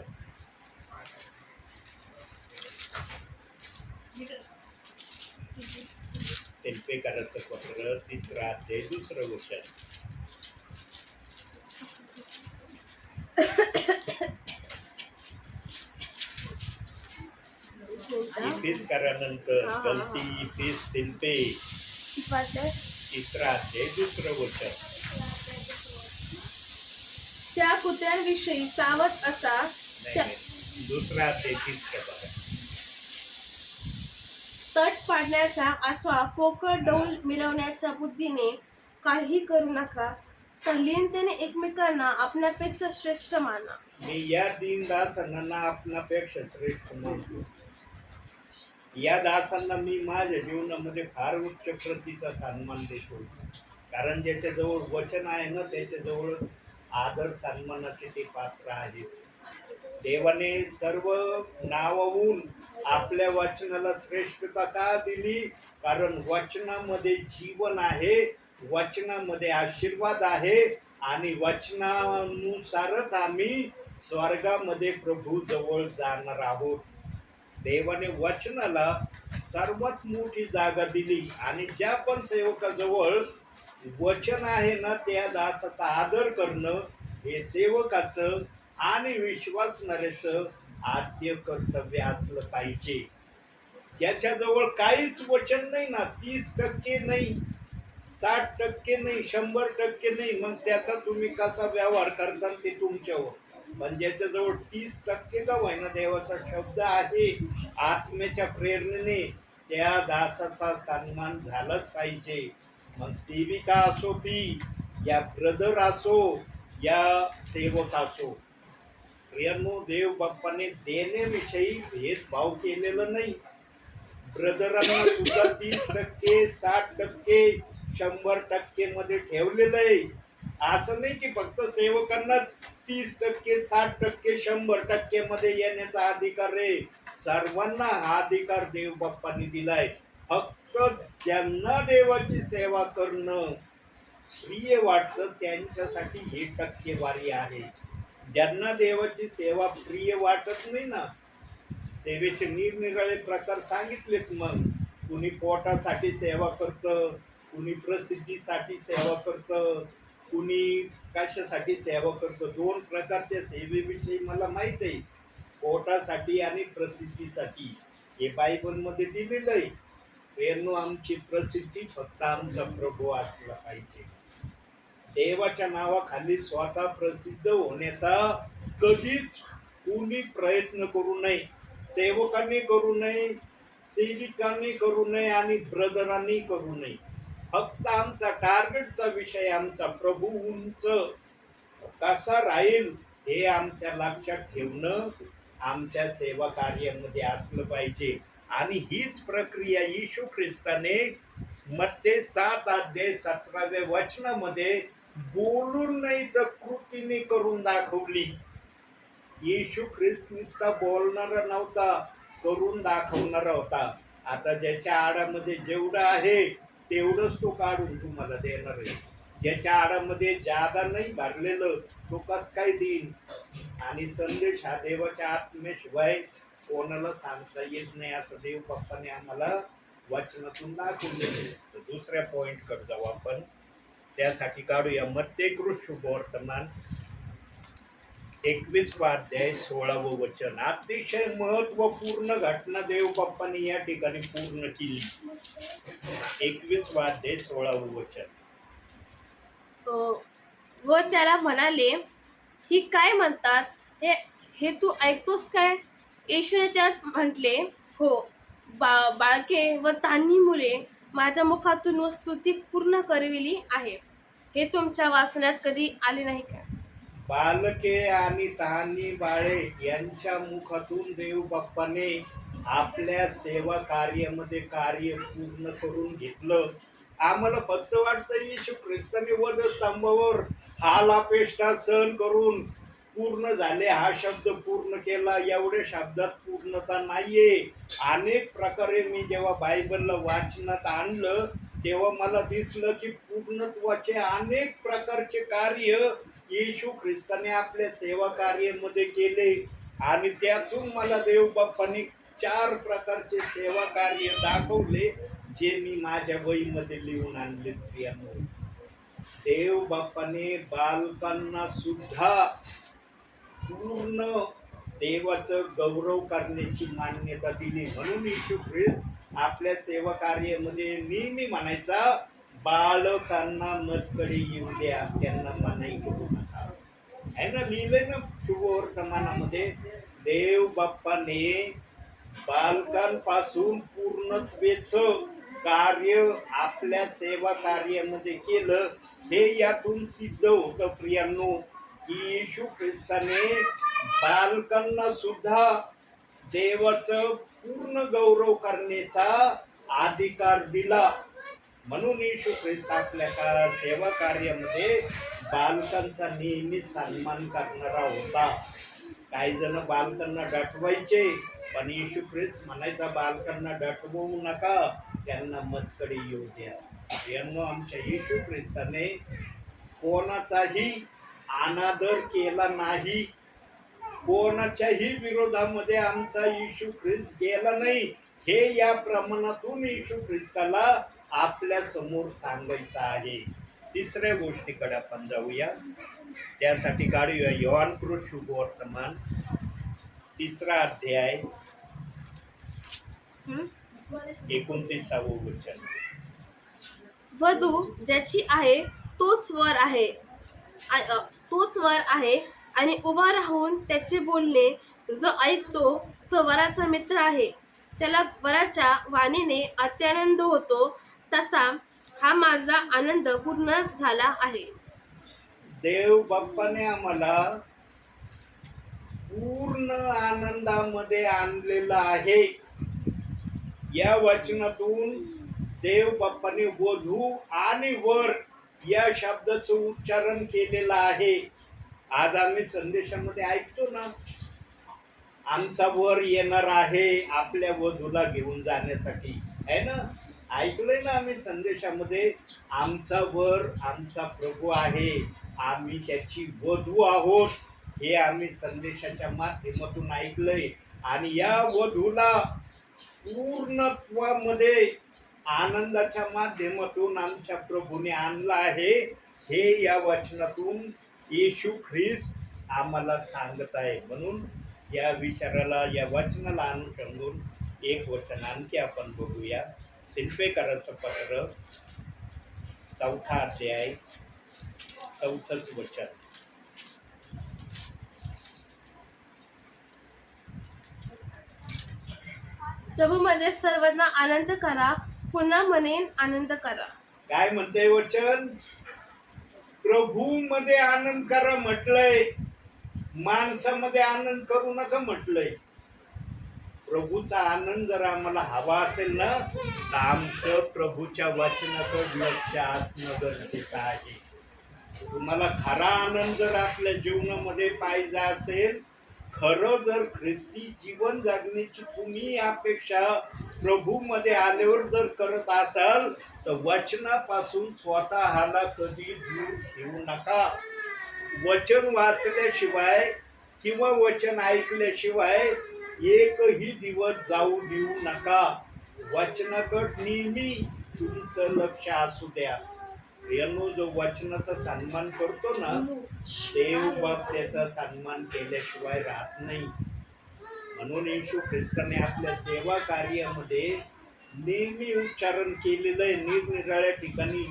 फिलिप्पियराचं पत्र 3रा अध्याय 2रं वचन. इफिसकारानंतर गलती इफिस फिलिप्पी 3रा अध्याय 2रं वचन. त्या कुत्र्यांविषयी सावध असा. नाही, 2रा अध्याय 3रं बघा. तट पाडण्याचा अथवा पोकळ डौल मिरवण्याच्या बुद्धीने काही करू नका, तर लीनतेने एकमेकांना आपल्यापेक्षा श्रेष्ठ माना. मी या 3 दासांना आपणापेक्षा श्रेष्ठ मानतो. या दासांना मी माझ्या जीवनामध्ये फार उच्च प्रतीचा सन्मान देतो. कारण ज्याच्याजवळ वचन आहे ना त्याच्याजवळ आदर सन्मानाचे ते पात्र आहेत. देवाने सर्व नावाहून आपल्या वचनाला श्रेष्ठता का दिली? कारण वचनामध्ये जीवन आहे, वचनामध्ये आशीर्वाद आहे आणि वचनानुसारच आम्ही स्वर्गामध्ये प्रभू जवळ जाणार आहोत. देवाने वचनाला सर्वात मोठी जागा दिली आणि ज्या पण सेवकाजवळ वचन आहे ना त्या दासाचा आदर करणं हे सेवकाचं आणि विश्वासणाऱ्याचं आद्य कर्तव्य असलं पाहिजे. ज्याच्याजवळ काहीच वचन नाही ना, 30% नाही, 60% नाही, 100% नाही, मग त्याचा तुम्ही कसा व्यवहार करता ते तुमच्यावर. पण ज्याच्याजवळ 30% का होईना देवाचा शब्द आहे, आत्म्याच्या प्रेरणेने त्या दासाचा सन्मान झालाच पाहिजे. मग सेविका असो ती, या ब्रदर असो, या सेवक असो. प्रियांनो, देव बाप्पाने देण्याविषयी भेदभाव केलेला नाही. ब्रदरांना सुद्धा 30%, 60%, 100% मध्ये ठेवलेलं आहे. असं नाही की फक्त सेवकांनाच 30%, 60%, 100% मध्ये येण्याचा अधिकार आहे. सर्वांना हा अधिकार देव बाप्पांनी दिलाय. फक्त ज्यांना देवाची सेवा करणं प्रिय वाटतं त्यांच्यासाठी ही टक्केवारी आहे. ज्यांना देवाची सेवा प्रिय वाटत नाही ना, सेवेचे निरनिराळे प्रकार सांगितलेत. मग कुणी पोटासाठी सेवा करतं, कुणी प्रसिद्धीसाठी सेवा करतं, कुणी कशासाठी सेवा करतं. 2 प्रकारच्या सेवेविषयी मला माहित आहे, पोटासाठी आणि प्रसिद्धीसाठी. हे बायबलमध्ये दिलेलं आहे. प्रेरणो, आमची प्रसिद्धी फक्त आमचा प्रभू असला पाहिजे. देवाच्या नावाखाली स्वतः प्रसिद्ध होण्याचा कधीच कुणी प्रयत्न करू नये. सेवकांनी करू नये, सेविकांनी करू नये आणि ब्रदरांनी करू नये. फक्त आमचा टार्गेटचा विषय आमचा प्रभू उंच कसा राहील हे आमच्या लक्षात ठेवणं आमच्या सेवा कार्यामध्ये असलं पाहिजे. आणि हीच प्रक्रिया येशू ख्रिस्ताने मत्ते 7:17 वचनामध्ये बोलून नाही तर कृतीने करून दाखवली. येशू ख्रिस्त नुसता बोलणारा नव्हता, करून दाखवणारा होता. आता ज्याच्या आडामध्ये जेवढं आहे तेवढंच तो काढून तुम्हाला देणार आहे. ज्याच्या आडामध्ये जादा नाही भरलेलं तो कस काय देईन. आणि संदेश हा देवाच्या आत्म्याशिवाय कोणाला सांगता येत नाही, असं देव बाप्पाने आम्हाला वचनातून दाखवलेलं. तर दुसऱ्या पॉइंट कडे जाऊ आपण. त्यासाठी काढूया मत्तेकृत शुभवर्तमान 21वा अध्याय 16वं वचन. अतिशय महत्वपूर्ण घटना देव बाप्पाने या ठिकाणी पूर्ण केली. 21वा अध्याय 16वं वचन. व त्याला म्हणाले, ही काय म्हणतात, हे हे तू ऐकतोस काय? येशूने त्यास म्हटले, हो. बाळके व तान्ही मुले माझ्या मुखातून व स्तुती पूर्ण करविली आहे. हे तुमच्या वाचण्यात कधी आले नाही का? बालके आणि तहानी बाळे यांच्या मुखातून देव बाप्पाने आपल्या सेवा कार्यामध्ये कार्य पूर्ण करून घेतलं. आम्हाला फक्त वाटतं येशू ख्रिस्ताने वधस्तंभावर हाल अपेष्टा सहन करून पूर्ण झाले, हा शब्द पूर्ण केला, एवढ्या शब्दात पूर्णता नाहीये. अनेक प्रकारे मी जेव्हा बायबलला वाचनात आणलं तेव्हा मला दिसलं की पूर्णत्वाचे अनेक प्रकारचे कार्य येशू ख्रिस्ताने आपल्या सेवा कार्यामध्ये केले. आणि त्यातून मला देव बाप्पाने 4 प्रकारचे सेवा कार्य दाखवले, जे मी माझ्या वहीमध्ये लिहून आणले. प्रियांनो, देव बाप्पाने बालकांना सुद्धा पूर्ण देवाचं गौरव करण्याची मान्यता दिली. म्हणून येशू ख्रिस्त आपल्या सेवा कार्यामध्ये नेहमी म्हणायचा, बालकांना मजकडे येऊ द्या, त्यांना मनाई करू नका. आहे ना, लिहिलंय ना शुभवर्तमानामध्ये. देव बाप्पाने बालकांपासून पूर्णत्वेचं कार्य आपल्या सेवा कार्यामध्ये केलं. हे यातून सिद्ध होतं प्रियांनो की येशू ख्रिस्ताने बालकांना सुद्धा देवाचं पूर्ण गौरव करण्याचा अधिकार दिला. म्हणून येशू ख्रिस्त आपल्या सेवा कार्यामध्ये बालकांचा नेहमी सन्मान करणारा होता. काही जण बालकांना डाटवायचे, पण येशू ख्रिस्त म्हणायचा, बालकांना डाटवू नका, त्यांना मजकडे येऊ द्या. यांना आमच्या येशू ख्रिस्ताने कोणाचाही अनादर केला नाही, कोणाच्याही विरोधामध्ये आमचा येशू ख्रिस्त गेला नाही. हे या प्रमाणातून येशू ख्रिस्ताला आपल्या समोर सांगायचं आहे. तिसऱ्या गोष्टीकडे आपण जाऊया. त्यासाठी काढूया योहानकृत शुभवर्तमान 3रा अध्याय 29वे वचन. वधू ज्याची आहे तोच वर आहे तोच वर आहे आणि उभा राहून त्याचे बोलणे जो ऐकतो तो वराचा मित्र आहे. त्याला वराच्या वाणीने अत्यानंद होतो. तसा हा माझा आनंद पूर्ण झाला आहे. देव बाप्पाने आम्हाला पूर्ण आनंदामध्ये आणलेलं आहे. या वचनातून देव बाप्पाने वधू आणि वर या शब्दाचं उच्चारण केलेलं आहे. आज आम्ही संदेशामध्ये ऐकतो ना, आमचा वर येणार आहे आपल्या वधूला घेऊन जाण्यासाठी, आहे ना. ऐकलंय ना आम्ही संदेशामध्ये, आमचा वर आमचा प्रभू आहे, आम्ही त्याची वधू आहोत. हे आम्ही संदेशाच्या माध्यमातून ऐकलंय. आणि या वधूला पूर्णत्वामध्ये आनंदाच्या माध्यमातून आमच्या प्रभूने आणलं आहे. हे या वचनातून येशू ख्रिस्त आम्हाला सांगत आहे. म्हणून या विचाराला, या वचनाला अनुसंगून एक वचन आणखी आपण बघूया. फिलिप्पियराचं पत्र 4 अध्याय 4 वचन. प्रभूमध्ये सर्वांना आनंद करा. पुन्हा म्हणेन आनंद करा. काय म्हणते वचन? प्रभू मध्ये आनंद करा म्हटलंय, माणसामध्ये आनंद करू नका म्हटलंय. प्रभूचा आनंद जर आम्हाला हवा असेल ना, तर आमचं प्रभूच्या वचनाकडे लक्ष असणं गरजेचं आहे. तुम्हाला खरा आनंद जर आपल्या जीवनामध्ये पाहिजे असेल, खरं जर ख्रिस्ती जीवन जगण्याची तुम्ही अपेक्षा प्रभूमध्ये आल्यावर जर करत असाल, तर वचनापासून स्वतःला कधी दूर ठेवू नका. वचन वाचल्याशिवाय किंवा वचन ऐकल्याशिवाय एकही दिवस जाऊ देऊ नका. वचनाकडे नेहमी तुमचं लक्ष असू द्या. प्रियांनो, जो वचनाचा सन्मान करतो ना, देव बाप त्याचा सन्मान केल्याशिवाय राहत नाही. म्हणून येशू ख्रिस्ताने आपल्या सेवा कार्यामध्ये नेहमी उच्चारण केलेलं आहे निरनिराळ्या ठिकाणी,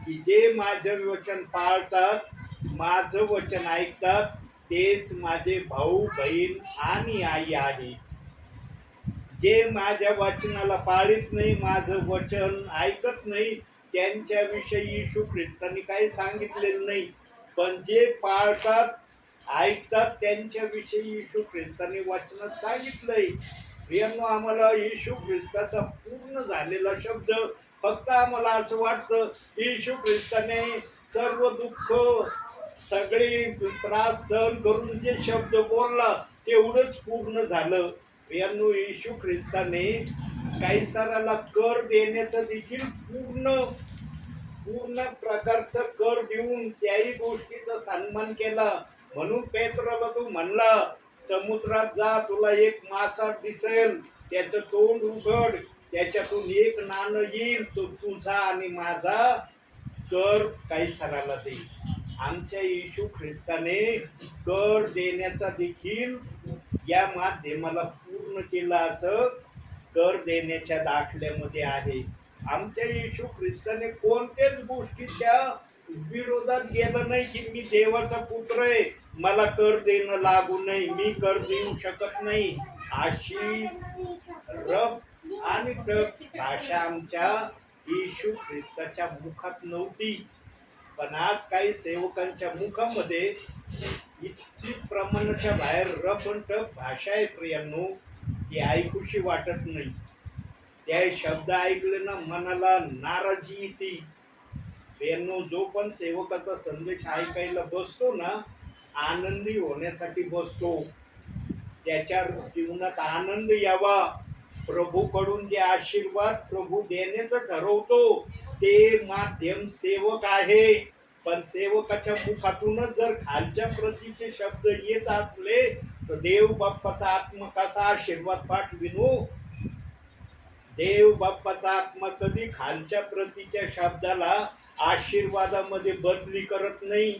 की जे माझं वचन पाळतात, माझं वचन ऐकतात, तेच माझे भाऊ बहीण आणि आई आहे. जे माझ्या वचनाला पाळीत नाही, माझं वचन ऐकत नाही, त्यांच्याविषयी येशू ख्रिस्तांनी काही सांगितलेलं नाही. पण जे पाळतात, ऐकतात, त्यांच्याविषयी येशू ख्रिस्तांनी वचनात सांगितलंय. प्रियांनो, आम्हाला येशू ख्रिस्ताचा पूर्ण झालेला शब्द, फक्त आम्हाला असं वाटतं येशू ख्रिस्ताने सर्व दुःख, सगळे त्रास सहन करून जे शब्द बोलला तेवढंच पूर्ण झालं. प्रियांनो, येशू ख्रिस्ताने कैसराला कर देण्याचं देखील पूर्ण प्रकारचं कर देऊन त्याही गोष्टीचा सन्मान केला. म्हणून पेत्राला तो म्हणला, समुद्रात जा, तुला एक मासा दिसेल, त्याचं तोंड उघड, त्याच्यातून एक नाणं येईल, तो तुझा आणि माझा कर कैसराला दे. आमच्या येशू ख्रिस्ताने कर देण्याचा देखील या माध्यमाला पूर्ण केला. असं कर देण्याच्या दाखल्यामध्ये आहे. आमच्या येशू ख्रिस्ताने कोणत्याच गोष्टीच्या विरोधात गेलं नाही, की मी देवाचा पुत्र आहे, मला कर देणं लागू नाही, मी कर देऊ शकत नाही. अशी रब आणि टप भाषा आमच्या येशू ख्रिस्ताच्या मुखात नव्हती. पण आज काही सेवकांच्या मुखामध्ये इतकी प्रमाणाच्या बाहेर रब आणि टप भाषा आहे प्रियांनो, ती ऐकूशी वाटत नाही. त्या शब्द ऐकले ना मनाला नाराजी येते. प्रियांनो, जो पण सेवकाचा संदेश ऐकायला बसतो ना, आनंदी होण्यासाठी बसतो. त्याच्या जीवनात आनंद यावा, प्रभूकडून जे आशीर्वाद प्रभू देण्याचं ठरवतो ते माध्यम सेवक आहे. पण सेवकाच्या मुखातूनच जर खालच्या प्रतीचे शब्द येत असले, तर देव बाप्पाचा आत्मा कसा आशीर्वाद पाठविनो? देव बाप्पाचा आत्मा कधी खालच्या प्रतीच्या शब्दाला आशीर्वादामध्ये बदली करत नाही.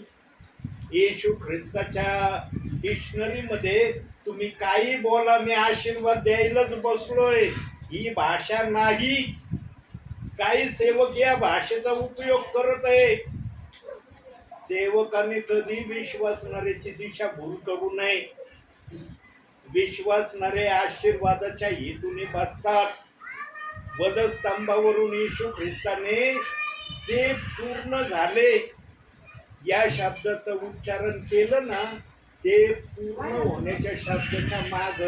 येशू ख्रिस्ताच्या डिक्शनरीमध्ये तुम्ही काही बोला, मी आशीर्वाद द्यायलाच बसलोय, ही भाषा नाही. काही सेवक या भाषेचा उपयोग करत आहे. सेवकाने कधी विश्वासणाऱ्याची दिशा भूल करू नये. विश्वासणारे आशीर्वादाच्या हेतूने बसतात. वधस्तंभावरून येशू ख्रिस्ताने जे पूर्ण झाले या शब्दाचं उच्चारण केलं ना, ते पूर्ण होण्याच्या शब्दाच्या माग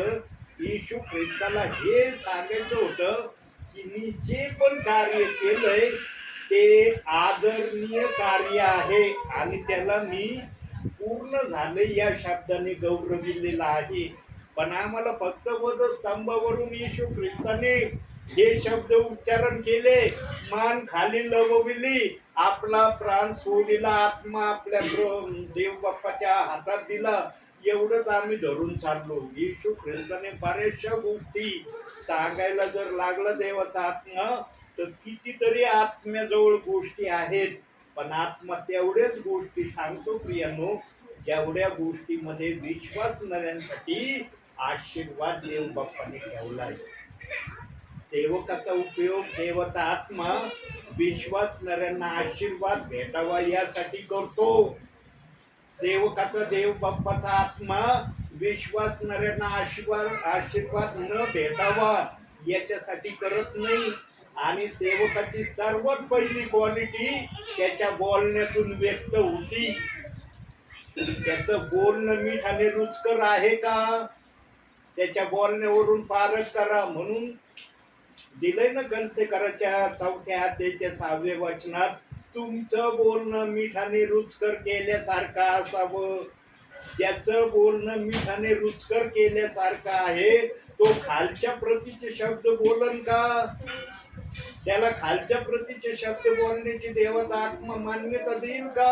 येशू ख्रिस्ताला हे सांगायचं होतं की मी जे पण कार्य केलंय ते आदरणीय कार्य आहे आणि त्याला मी पूर्ण झाले या शब्दाने गौरविलेला आहे. पण आम्हाला फक्त वधस्तंभावरून येशू ख्रिस्ताने हे शब्द उच्चारण केले, मान खाली लवविली, आपला प्राण सोडलेला आत्मा आपल्या देव बाप्पाच्या हातात दिला, एवढंच आम्ही धरून चाललो. येशू ख्रिस्ताने बऱ्याचशा गोष्टी सांगायला जर लागला देवाचा आत्मा, तर कितीतरी आत्म्याजवळ गोष्टी आहेत, पण आत्मा तेवढ्याच गोष्टी सांगतो प्रियानो, जेवढ्या गोष्टीमध्ये विश्वासणाऱ्यांसाठी आशीर्वाद देव बाप्पाने ठेवलाय. सेवकाचा उपयोग देवाचा आत्मा विश्वासणाऱ्यांना आशीर्वाद भेटावा यासाठी करतो. सेवकाचा देव बाप्पाचा आत्मा विश्वासणाऱ्यांना आशीर्वाद न भेटावा याच्यासाठी करत नाही. आणि सेवकाची सर्वात पहिली क्वालिटी त्याच्या बोलण्यातून व्यक्त होती. त्याचं बोलणं मीठाने रुचकर आहे का, त्याच्या बोलण्यावरून पारख करा. म्हणून दिलंय ना गणसेकराच्या 4थ्या अध्यायाच्या 6व्या वचनात, तुमचं बोलणं मीठाने रुचकर केल्यासारखं असावं. ज्याचं बोलणं मीठाने रुचकर केल्यासारखं आहे तो खालच्या प्रतीचे शब्द बोलन का? त्याला खालच्या प्रतीचे शब्द बोलण्याची देवाचा आत्मा मान्यता देईल का?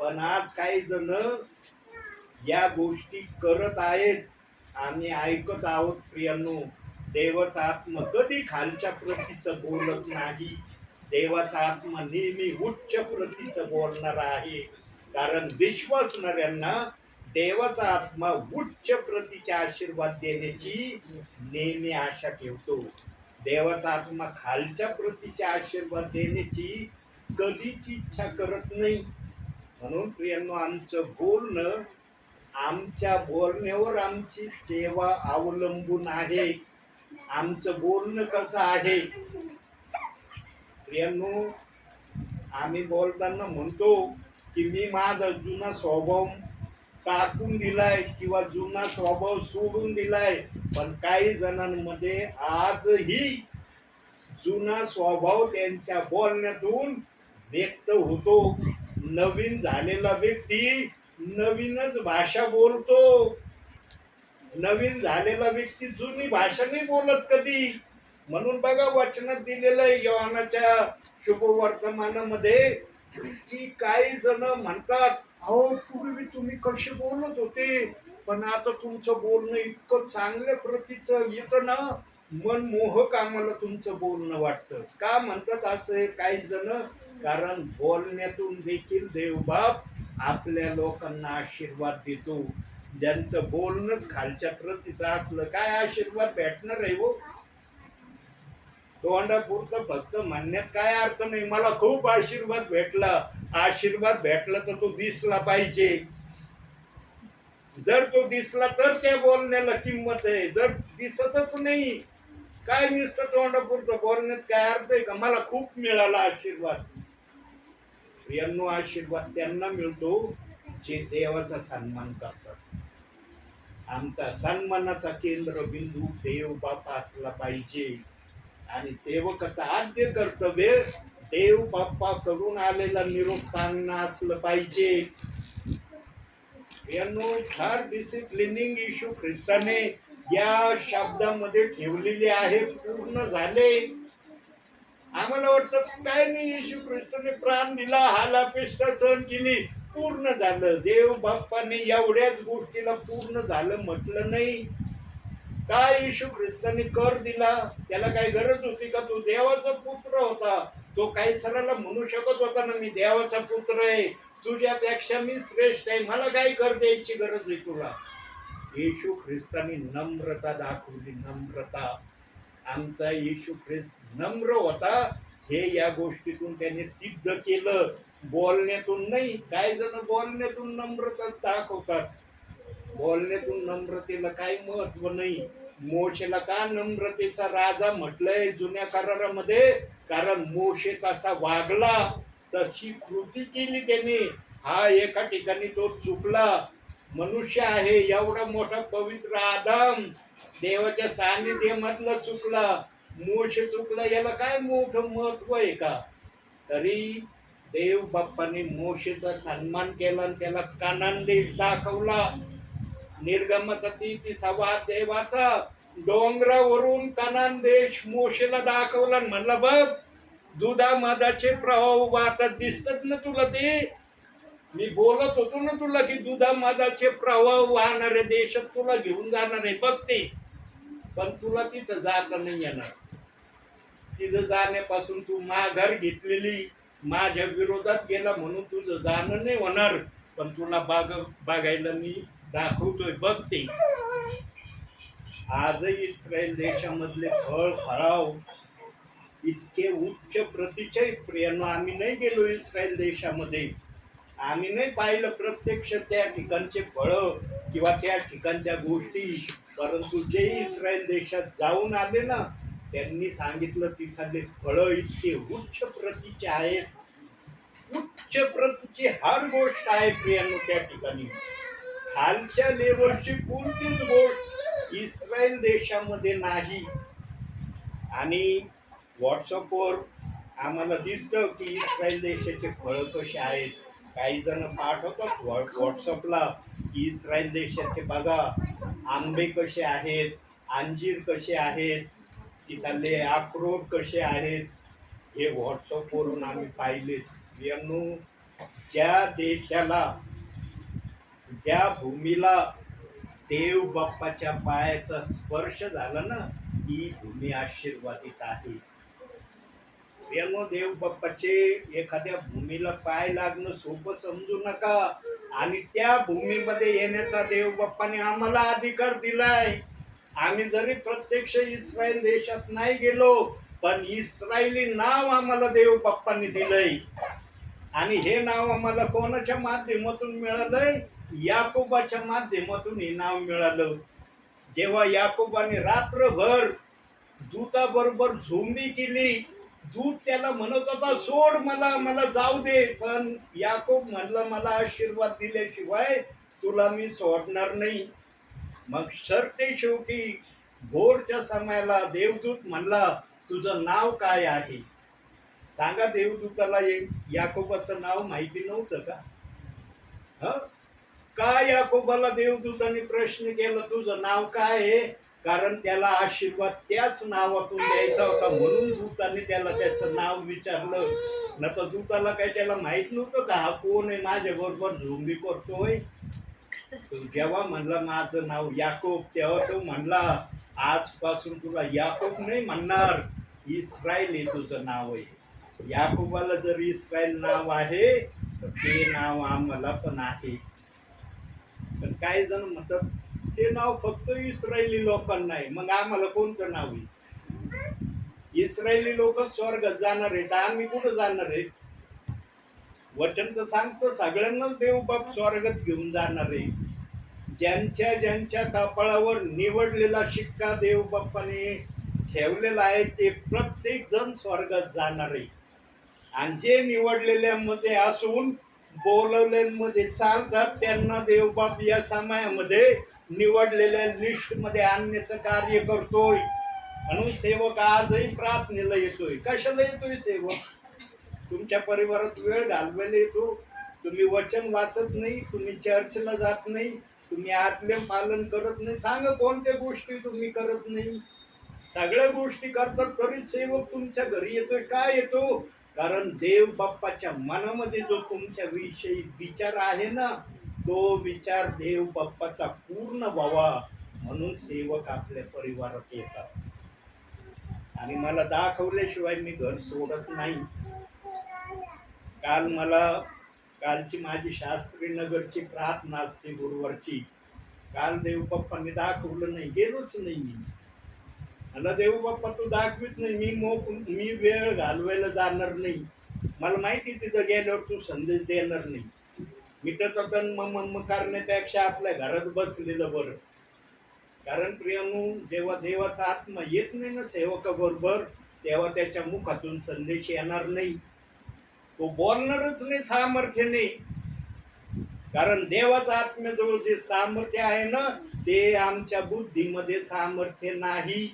पण आज काही जण या गोष्टी करत आहेत, आम्ही ऐकत आहोत प्रियांनो. देवाचा आत्मा कधी खालच्या प्रतीचं बोलत नाही. देवाचा आत्मा नेहमी उच्च प्रतीचं बोलणार आहे, कारण विश्वासणाऱ्यांना देवाचा आत्मा उच्च प्रतीचे आशीर्वाद देण्याची नेहमी आशा ठेवतो. देवाचा आत्मा खालच्या प्रतीचे आशीर्वाद देण्याची कधीच इच्छा करत नाही. म्हणून प्रियांनो, आमचं बोलणं, आमच्या बोलण्यावर आमची सेवा अवलंबून आहे. आमचं बोलणं कसं आहे प्रियांनो, आम्ही बोलताना म्हणतो की मी माझा जुना स्वभाव टाकून दिलाय किंवा जुना स्वभाव सोडून दिलाय, पण काही जणांमध्ये आजही जुना स्वभाव त्यांच्या बोलण्यातून व्यक्त होतो. नवीन झालेला व्यक्ती नवीनच भाषा बोलतो. नवीन झालेला व्यक्ती जुनी भाषा नाही बोलत कधी. म्हणून बघा वचनात दिलेलं आहे योहानाच्या शुभवर्तमानामध्ये की काही जण म्हणतात, अहो पूर्वी तुम्ही कसे बोलत होते, पण आता तुमचं बोलणं इतकं चांगल्या प्रतीचं येतं ना, मनमोहक आम्हाला तुमचं बोलणं वाटतं. का म्हणतात असं काही जण? कारण बोलण्यातून देखील देवबाप आपल्या लोकांना आशीर्वाद देतो. ज्यांचं बोलणंच खालच्या प्रतीचं असलं काय आशीर्वाद भेटणार आहे हो? तोंडापुरतं फक्त म्हणण्यात काय अर्थ नाही. मला खूप आशीर्वाद भेटला. आशीर्वाद भेटला तर तो दिसला पाहिजे. जर तो दिसला तर त्या बोलण्याला किंमत आहे. जर दिसतच नाही, काय नुसतं तोंडापुरतं बोलण्यात काय अर्थ आहे का? मला खूप मिळाला आशीर्वाद. प्रियांनो, आशीर्वाद त्यांना मिळतो जे देवाचा सन्मान करतात. आमचा सन्मानाचा केंद्रबिंदू देव बाप्पा असला पाहिजे आणि सेवकाचं आद्य कर्तव्य देव बाप्पा कडून आलेला निरोप सांगणं असलं पाहिजे. यांनो, फार डिसिप्लिनिंग येशू ख्रिस्ताने या शब्दामध्ये ठेवलेले आहे. पूर्ण झाले. आम्हाला वाटतं काय नाही, येशू ख्रिस्ताने प्राण दिला, हालापेष्टा सहन केली, पूर्ण झालं. देव बाप्पाने एवढ्याच गोष्टीला पूर्ण झालं म्हटलं नाही. काय येशू ख्रिस्ताने कर दिला, त्याला काय गरज होती का? तो देवाचा पुत्र होता. तो काही सराला म्हणू शकत होता ना, मी देवाचा पुत्र आहे, तुझ्यापेक्षा मी श्रेष्ठ आहे, मला काही कर द्यायची गरज आहे तुला? येशू ख्रिस्ताने नम्रता दाखवली, नम्रता. आमचा येशू ख्रिस्त नम्र होता, हे या गोष्टीतून त्याने सिद्ध केलं. बोलण्यातून नाही. काही जण बोलण्यातून नम्रता दाखवतात. बोलण्यातून नम्रतेला काही महत्व नाही. मोशेला का नम्रतेचा राजा म्हटलंय जुन्या करारामध्ये? कारण मोशे तसा वागला, तशी कृती केली त्याने. हा एका ठिकाणी तो चुकला. मनुष्य आहे, एवढा मोठा पवित्र आदम देवाच्या सानिध्यामधला चुकला. मोशे चुकला, याला काय मोठं महत्व आहे का? तरी देव बाप्पाने मोशेचा सन्मान केला आणि त्याला कानान देश दाखवला. निर्गमाचा 33वा देवाचा डोंगरावरून कानान देश मोशेला दाखवला आणि म्हणला, बघ दुधा मधाचे प्रवाह वाहतात दिसतात ना तुला? ते मी बोलत होतो ना तुला की दुधा मधाचे प्रवाह वाहणाऱ्या देशात तुला घेऊन जाणार आहे, बघ ते. पण तुला तिथं जाता नाही येणार. तिथं जाण्यापासून तू माघार घेतलेली, माझ्या विरोधात गेला म्हणून तुझं जाणं नाही होणार. पण तुला बघायला मी दाखवतोय, बघ ते. आजही इस्रायल देशामधले फळ फळाव इतके उच्च प्रतीचे आहेत प्रियांनो. आम्ही नाही गेलो इस्रायल देशामध्ये, आम्ही नाही पाहिलं प्रत्यक्ष त्या ठिकाणचे फळ किंवा त्या ठिकाणच्या गोष्टी. परंतु जे इस्रायल देशात जाऊन आले ना, त्यांनी सांगितलं तिथले फळ इतके उच्च प्रतीचे आहेत. उच्च प्रतीची हर गोष्ट आहे प्रियांनो त्या ठिकाणी. खालच्या लेवलची कोणतीच गोष्ट इस्रायल देशामध्ये नाही. आणि व्हॉट्सअपवर आम्हाला दिसतं की इस्रायल देशाचे फळ कसे आहेत. काही जण पाठवतात व्हॉट्सअपला की इस्रायल देशाचे बघा आंबे कसे आहेत, अंजीर कसे आहेत, तिथले अक्रोड कसे आहेत. हे व्हॉट्सअपवरून आम्ही पाहिले. ज्या देशाला, ज्या भूमीला देव बाप्पाच्या पायाचा स्पर्श झाला ना, ही भूमी आशीर्वादित आहे. देव बाप्पाचे एखाद्या भूमीला पाय लागणं सोपं समजू नका. आणि त्या भूमीमध्ये येण्याचा देव बाप्पाने आम्हाला अधिकार दिलाय. आम्ही जरी प्रत्यक्ष इस्रायल देशात नाही गेलो, पण इस्रायली नाव आम्हाला देव बाप्पाने दिलंय. आणि हे नाव आम्हाला कोणाच्या माध्यमातून मिळालंय? याकोबाच्या माध्यमातून हे नाव मिळालं. जेव्हा याकोबाने रात्रभर दूताबरोबर झोंबी केली, दूत त्याला म्हणत होता सोड मला, मला जाऊ दे. पण याकोब म्हणलं मला आशीर्वाद दिल्याशिवाय तुला मी सोडणार नाही. मग सरते शेवटी भोरच्या समयाला देवदूत म्हणला तुझं नाव काय आहे? सांगा, देवदूताला याकोबाचं नाव माहिती नव्हतं का? का याकोबाला देवदूताने प्रश्न केला तुझं नाव काय आहे? कारण त्याला आशीर्वाद त्याच नावातून द्यायचा होता, म्हणून दूताने त्याला त्याचं नाव विचारलं. न तर दूताला काय त्याला माहित नव्हतं का हा कोण आहे, माझ्या बरोबर झोंबी करतोय? जेव्हा म्हणला माझं नाव याकोब, तेव्हा तो म्हणला आजपासून तुला याकोब नाही म्हणणार, इस्रायल हे तुझं नाव आहे. याकोबाला जर इस्रायल नाव आहे तर ते नाव आम्हाला पण आहे. पण काही जण म्हणतात ते नाव फक्त इस्रायली लोकांना आहे, मग आम्हाला कोणतं नाव आहे? इस्रायली लोक स्वर्गात जाणार आहेत, आम्ही कुठं जाणार आहे? वचन तर सांगतं सगळ्यांनाच देवबाप स्वर्गात घेऊन जाणार आहे. ज्यांच्या ज्यांच्या कपाळावर निवडलेला शिक्का देवबाप्पाने ठेवलेला आहे ते प्रत्येक जण स्वर्गात जाणार आहे. आणि जे निवडलेल्यामध्ये असून बोलवलेमध्ये चालतात त्यांना देवबाप या समयामध्ये निवडलेल्या लिस्ट मध्ये आणण्याचं कार्य करतोय. म्हणून सेवक आजही प्रार्थनेला येतोय. कशाला येतोय सेवक? तुमच्या परिवारात वेळ घालवायला येतो. तुम्ही वचन वाचत नाही, तुम्ही चर्चला जात नाही, तुम्ही आज्ञा पालन करत नाही. सांगा कोणत्या गोष्टी तुम्ही करत नाही? सगळ्या गोष्टी करतात तरी सेवक तुमच्या घरी येतोय. काय येतो? कारण देव बाप्पाच्या मनामध्ये जो तुमच्या विषयी विचार आहे ना, तो विचार देव बाप्पाचा पूर्ण व्हावा म्हणून सेवक आपल्या परिवारात येतात. आणि मला दाखवल्याशिवाय मी घर सोडत नाही. कालची माझी शास्त्रीनगरची प्रार्थना असते गुरुवारची. काल देव बाप्पांनी दाखवलं नाही, गेलोच नाही मी. मला देव बाप्पा तू दाखवित नाही, मी वेळ घालवायला जाणार नाही. मला माहिती तिथं गेल्यावर तू संदेश देणार नाही. मिटत मग करण्यापेक्षा आपल्या घरात बसलेलं बरं. कारण प्रियानू, जेव्हा देवाचा आत्मा येत नाही ना सेवकाबरोबर, तेव्हा त्याच्या मुखातून संदेश येणार नाही. तो बोलणारच नाही सामर्थ्याने. कारण देवाचा आत्म्याजवळ जे सामर्थ्य आहे ना, ते आमच्या बुद्धीमध्ये सामर्थ्य नाही.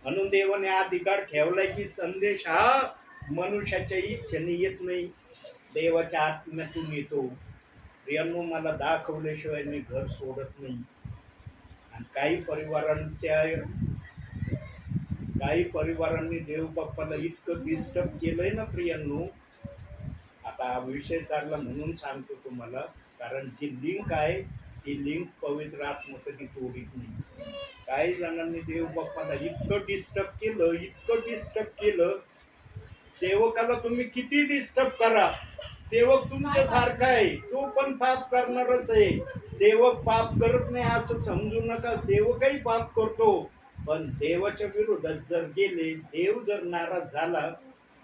म्हणून देवाने अधिकार ठेवलाय की संदेश हा मनुष्याच्या इच्छेने येत नाही, देवाच्या आत्म्यातून येतो. प्रियांनो, मला दाखवल्याशिवाय मी घर सोडत नाही. आणि काही परिवारांनी देव बाप्पाला इतकं डिस्टर्ब केलंय ना प्रियांनो. आता विषय चालला म्हणून सांगतो तुम्हाला, कारण जी लिंक आहे ती लिंक पवित्र आत्मा कधी तोडीत नाही. काही जणांनी देव बाप्पाला इतकं डिस्टर्ब केलं. सेवकाला तुम्ही किती डिस्टर्ब करा, सेवक तुमच्या सारखा आहे, तो पण पाप करणारच आहे. सेवक पाप करत नाही असं समजू नका, सेवकही पाप करतो. पण देवाच्या विरोधात जर गेले, देव जर नाराज झाला,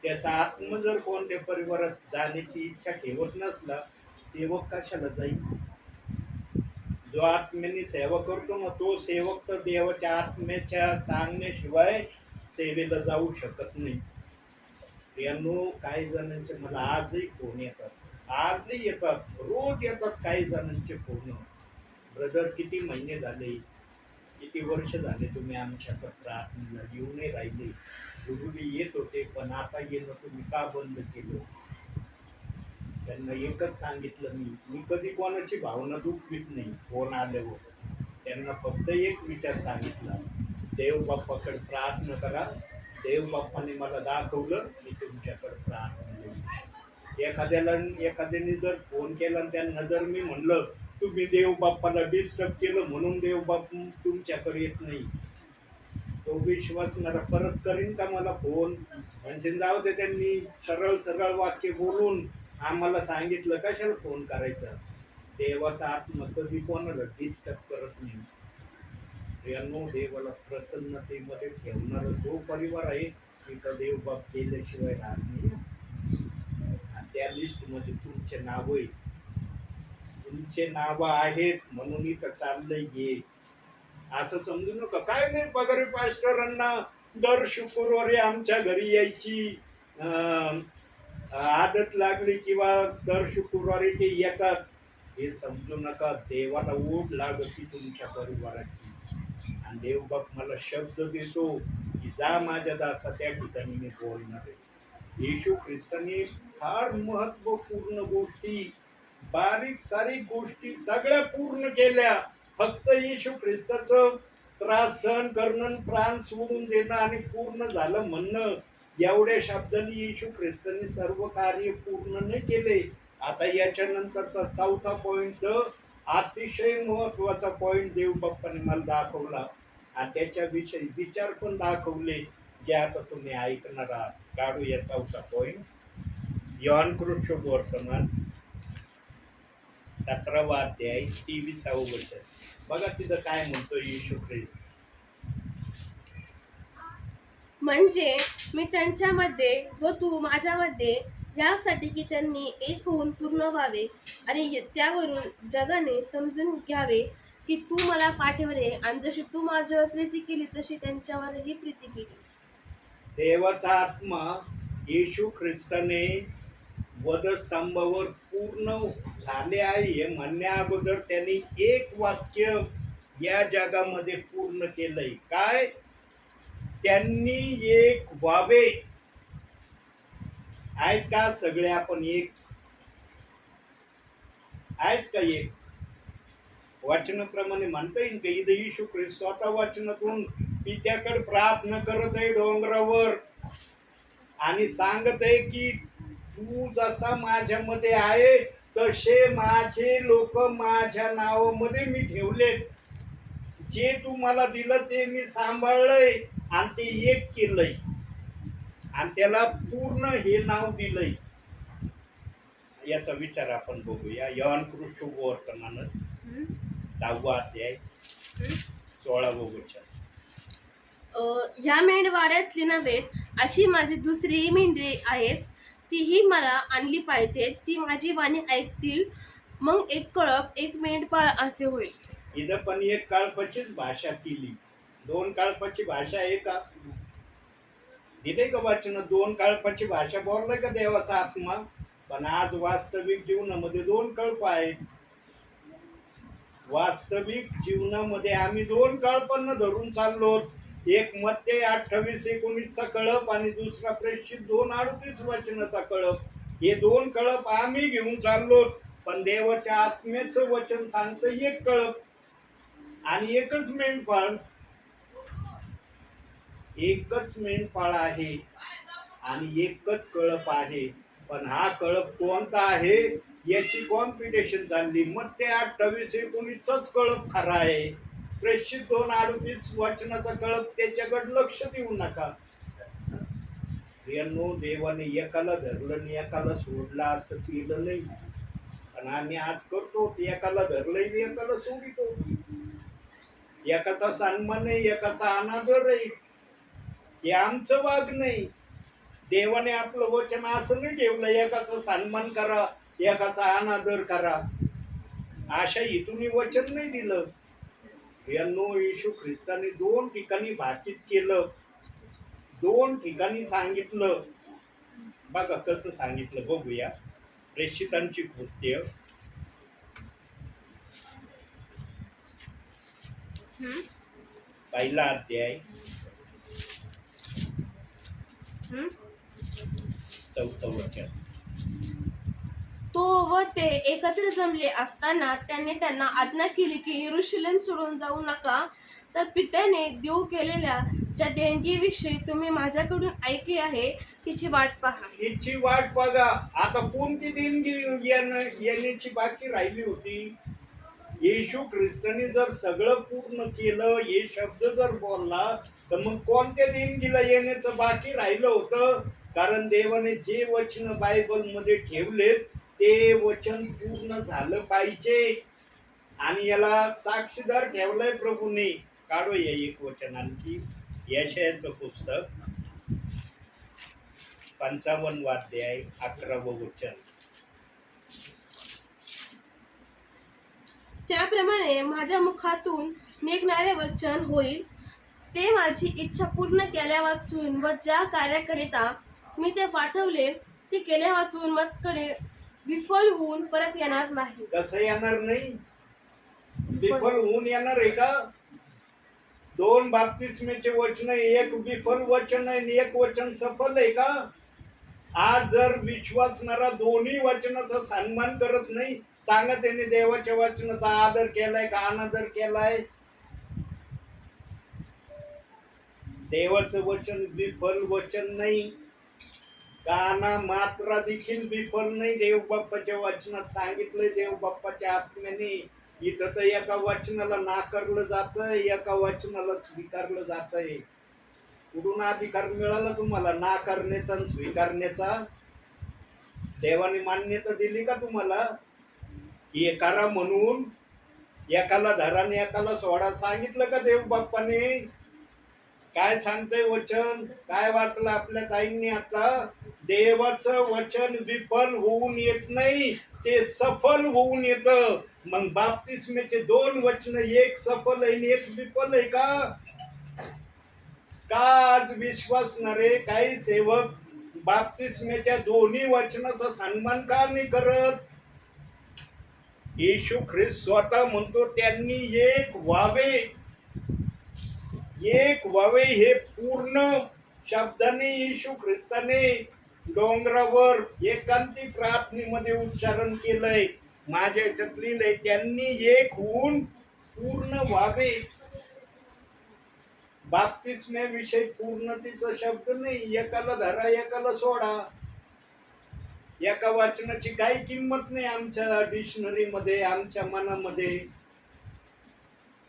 त्याचा आत्मा जर कोणत्या परिवारात जाण्याची इच्छा ठेवत नसला, सेवक कशाला जाईल? जो आत्म्याने सेवा करतो ना, तो सेवक तर देवाच्या आत्म्याच्या सांगण्याशिवाय सेवेला जाऊ शकत नाही. यांनो, काही जणांचे मला आजही फोन येतात, रोज येतात काही जणांचे फोन. ब्रदर, किती महिने झाले, किती वर्ष झाले तुम्ही आमच्याकडे प्रार्थनेला येऊ नाही राहिले. पूर्वी येत होते, पण आता येणं तुम्ही का बंद केलं? त्यांना एकच सांगितलं, मी कधी कोणाची भावना दुखवीत नाही. फोन आल्यावर त्यांना फक्त एक विचार सांगितला, देव बाप्पाकडे प्रार्थना करा. देव बाप्पाने मला दाखवलं, मी तुमच्याकडे प्रार्थना. एखाद्याने जर फोन केला आणि त्यांना जर मी म्हणलं तुम्ही देव बाप्पाला डिस्टर्ब केलं म्हणून देव बाप्पा तुमच्याकडे येत नाही, तो विश्वासणारा परत करीन का मला फोन? म्हणजे जाऊ दे, त्यांनी सरळ वाक्य बोलून आम्हाला सांगितलं, कशाला फोन करायचा? देवाचा आत्मा कधी कोणाला डिस्टर्ब करत नाही. देवाला प्रसन्नतेमध्ये ठेवणारा जो परिवार आहे, तिथं देवबाप केल्याशिवाय राहत नाही. आणि त्या लिस्टमध्ये तुमचे नाव आहेत म्हणून इथं चाललंय घे असं समजू नका. काय नाही, पगारी पास्टरांना दर शुक्रवारी आमच्या घरी यायची आदत लागली किंवा दर शुक्रवारी ते येतात, हे समजू नका. देवाला ओढ लागती तुमच्या परिवाराची. आणि देवबाप मला शब्द देतो की जा माझ्या दासा, त्या ठिकाणी मी बोलणार आहे. येशू ख्रिस्ताने फार महत्वपूर्ण गोष्टी, बारीक सारीक गोष्टी सगळ्या पूर्ण केल्या. फक्त येशू ख्रिस्ताचं त्रास सहन करणं, प्राण सोडून देणं आणि पूर्ण झालं म्हणणं, एवढ्या शब्दांनी येशू ख्रिस्ताने सर्व कार्य पूर्ण नाही केले. आता याच्यानंतरचा चौथा पॉइंट, अतिशय महत्वाचा पॉइंट देव बाप्पाने मला दाखवला आणि त्याच्याविषयी विचार पण दाखवले, जे आता तुम्ही ऐकणार आहात. काढू या चौथा पॉइंट. योहान कृष्ण वर्तमान 17वा अध्याय 23वा वचन. बघा तिथं काय म्हणतो येशू ख्रिस्त. म्हणजे मी त्यांच्यामध्ये व तू माझ्यामध्ये, यासाठी की त्यांनी एक होऊन पूर्ण व्हावे आणि त्यावरून जगाने समजून घ्यावे की तू मला पाठवले आणि जशी तू माझ्यावर प्रीती केली तशी त्यांच्यावरही प्रीती केली. देवाचा आत्मा येशू ख्रिस्ताने वधस्तंभावर पूर्ण झाले आहे हे म्हणण्या अगोदर त्यांनी एक वाक्य या जगामध्ये पूर्ण केलंय. काय? त्यांनी एक व्हावे. आहेत का सगळे आपण एक? आहेत का एक? वचनाप्रमाणे म्हणता येईल का? इथं येशू ख्रिस्त स्वतः वचनातून पित्याकडे प्रार्थना करत आहे डोंगरावर आणि सांगत आहे की तू जसा माझ्यामध्ये आहे तसे माझे लोक माझ्या नावामध्ये मी ठेवलेत. जे तू मला दिलं ते मी सांभाळलंय आणि ते एक केलंय आणि त्याला पूर्ण हे नाव दिलंय. याचा विचार आपण बघूया. योहान कृष्ण वर्तमानच 10वा अध्याय 16वा वचन. ह्या मेंढवाड्यातली नव्हे, अशी माझी दुसरी मेंढी आहेत, तीही मला आणली पाहिजे. ती माझी वाणी ऐकतील, मग एक कळप एक मेंढपाळ असे होईल. इथं पण एक कळपाचीच भाषा केली. दोन कळपाची भाषा आहे का? दिले का वाचन? दोन कळपाची भाषा बोललाय का देवाचा आत्मा? पण आज वास्तविक जीवनामध्ये दोन कल्प आहेत. वास्तविक जीवनामध्ये आम्ही दोन कल्पांना धरून चाललो. एक मत्ते 28:19चा कळप आणि दुसरा प्रेषित 2:38 वचनाचा कळप. हे दोन कळप आम्ही घेऊन चाललो. पण देवाच्या आत्म्याचं वचन सांगतं एक कळप आणि एकच मेंढपाळ. एकच मेंढपाळ आहे आणि एकच कळप आहे. पण हा कळप कोणता आहे याची कॉम्पिटिशन चालली. मत्ते 28:19चाच कळप खरा आहे. प्रेषित 2:38 वचनाचा कळप त्याच्याकडे लक्ष देऊ नका. प्रियांनो, देवाने एकाला धरलं आणि एकाला सोडलं असं केलं नाही. पण आम्ही आज करतो, एकाला धरलंय एकाला सोडितो. एकाचा सन्मान नाही, एकाचा अनादर आहे. हे आमचं वाग नाही. देवाने आपलं वचन असं नाही ठेवलं एकाचा सन्मान करा, एकाचा अनादर करा. अशा इथून वचन नाही दिलं. यांनो, येशू ख्रिस्ताने 2 ठिकाणी भाकीत केलं, 2 ठिकाणी सांगितलं. बघा कसं सांगितलं बघूया. प्रेषितांची कृत्य 1 अध्याय 4 वचन. तो व ते एकत्र जमले असताना त्याने त्यांना आज्ञा केली की यरूशलेम सोडून जाऊ नका, तर पित्याने देऊ केलेल्या ज्या देणगीविषयी तुम्ही माझ्याकडून ऐकले आहे तिची वाट पहा. हिची वाट बघा. आता कोणती देणगी येण्याची बाकी राहिली होती? येशू ख्रिस्ताने जर सगळं पूर्ण केलं, हे शब्द जर बोलला, तर मग कोणत्या देणगीला येण्याचं बाकी राहिलं होतं? कारण देवाने जे वचन बायबल मध्ये ठेवलेत ते वचन पूर्ण झालं पाहिजे. आणि याला साक्षीदार ठेवलाय प्रभूने. काढूया एक वचन आणखी. यशायाचं पुस्तक 55 अध्याय 11 वचन. त्याप्रमाणे माझ्या मुखातून निघणारे वचन होईल, ते माझी इच्छा पूर्ण केल्या वाचून व ज्या कार्याकरिता मी ते पाठवले ते केल्या वाचून माझकडे विफल होऊन परत येणार नाही. कसं येणार नाही? विफल होऊन येणार आहे का? 2 बाप्तिस्मेचे वचन, एक विफल वचन आहे आणि एक वचन सफल आहे का? आज जर विश्वासणारा दोन्ही वचनाचा सन्मान करत नाही, सांगा त्याने देवाच्या वचनाचा आदर केलाय का अनादर केलाय? देवाचं वचन विफल वचन नाही. काना मात्रा देखील विफल नाही. देव बाप्पाच्या वचनात सांगितलंय, देव बाप्पाच्या आत्म्याने. इथं तर एका वचनाला नाकारलं जातं, एका वचनाला स्वीकारलं जातंय. कुठून अधिकार मिळाला तुम्हाला नाकारण्याचा आणि स्वीकारण्याचा? देवाने मान्यता दिली का तुम्हाला? हे करा म्हणून. एकाला धरा आणि एकाला सोडा सांगितलं का देव बाप्पाने? काय सांगतंय वचन? काय वाचलं आपल्या ताईंनी आता? देवाचं वचन विफल होऊन येत नाही, ते सफल होऊन येतं. मग बाप्तिस्मेचे 2 वचन, एक सफल आहे आणि एक विफल आहे का? आज विश्वासणारे काही सेवक बाप्तिस्मेच्या दोन्ही वचनाचा सन्मान का नाही करत? येशू ख्रिस्त स्वतः म्हणतो त्यांनी एक व्हावे. एक व्हावे हे पूर्ण शब्दाने येशू ख्रिस्ताने डोंगरावर एकांती प्रार्थनेमध्ये उच्चारण केलंय. माझ्या याच्यात लिहिलंय त्यांनी एक होऊन पूर्ण व्हावे. बाप्तिस्म्याविषयी पूर्णतेचा शब्द नाही. एकाला धरा एकाला सोडा. एका वाचनाची काही किंमत नाही आमच्या डिक्शनरी मध्ये, आमच्या मनामध्ये.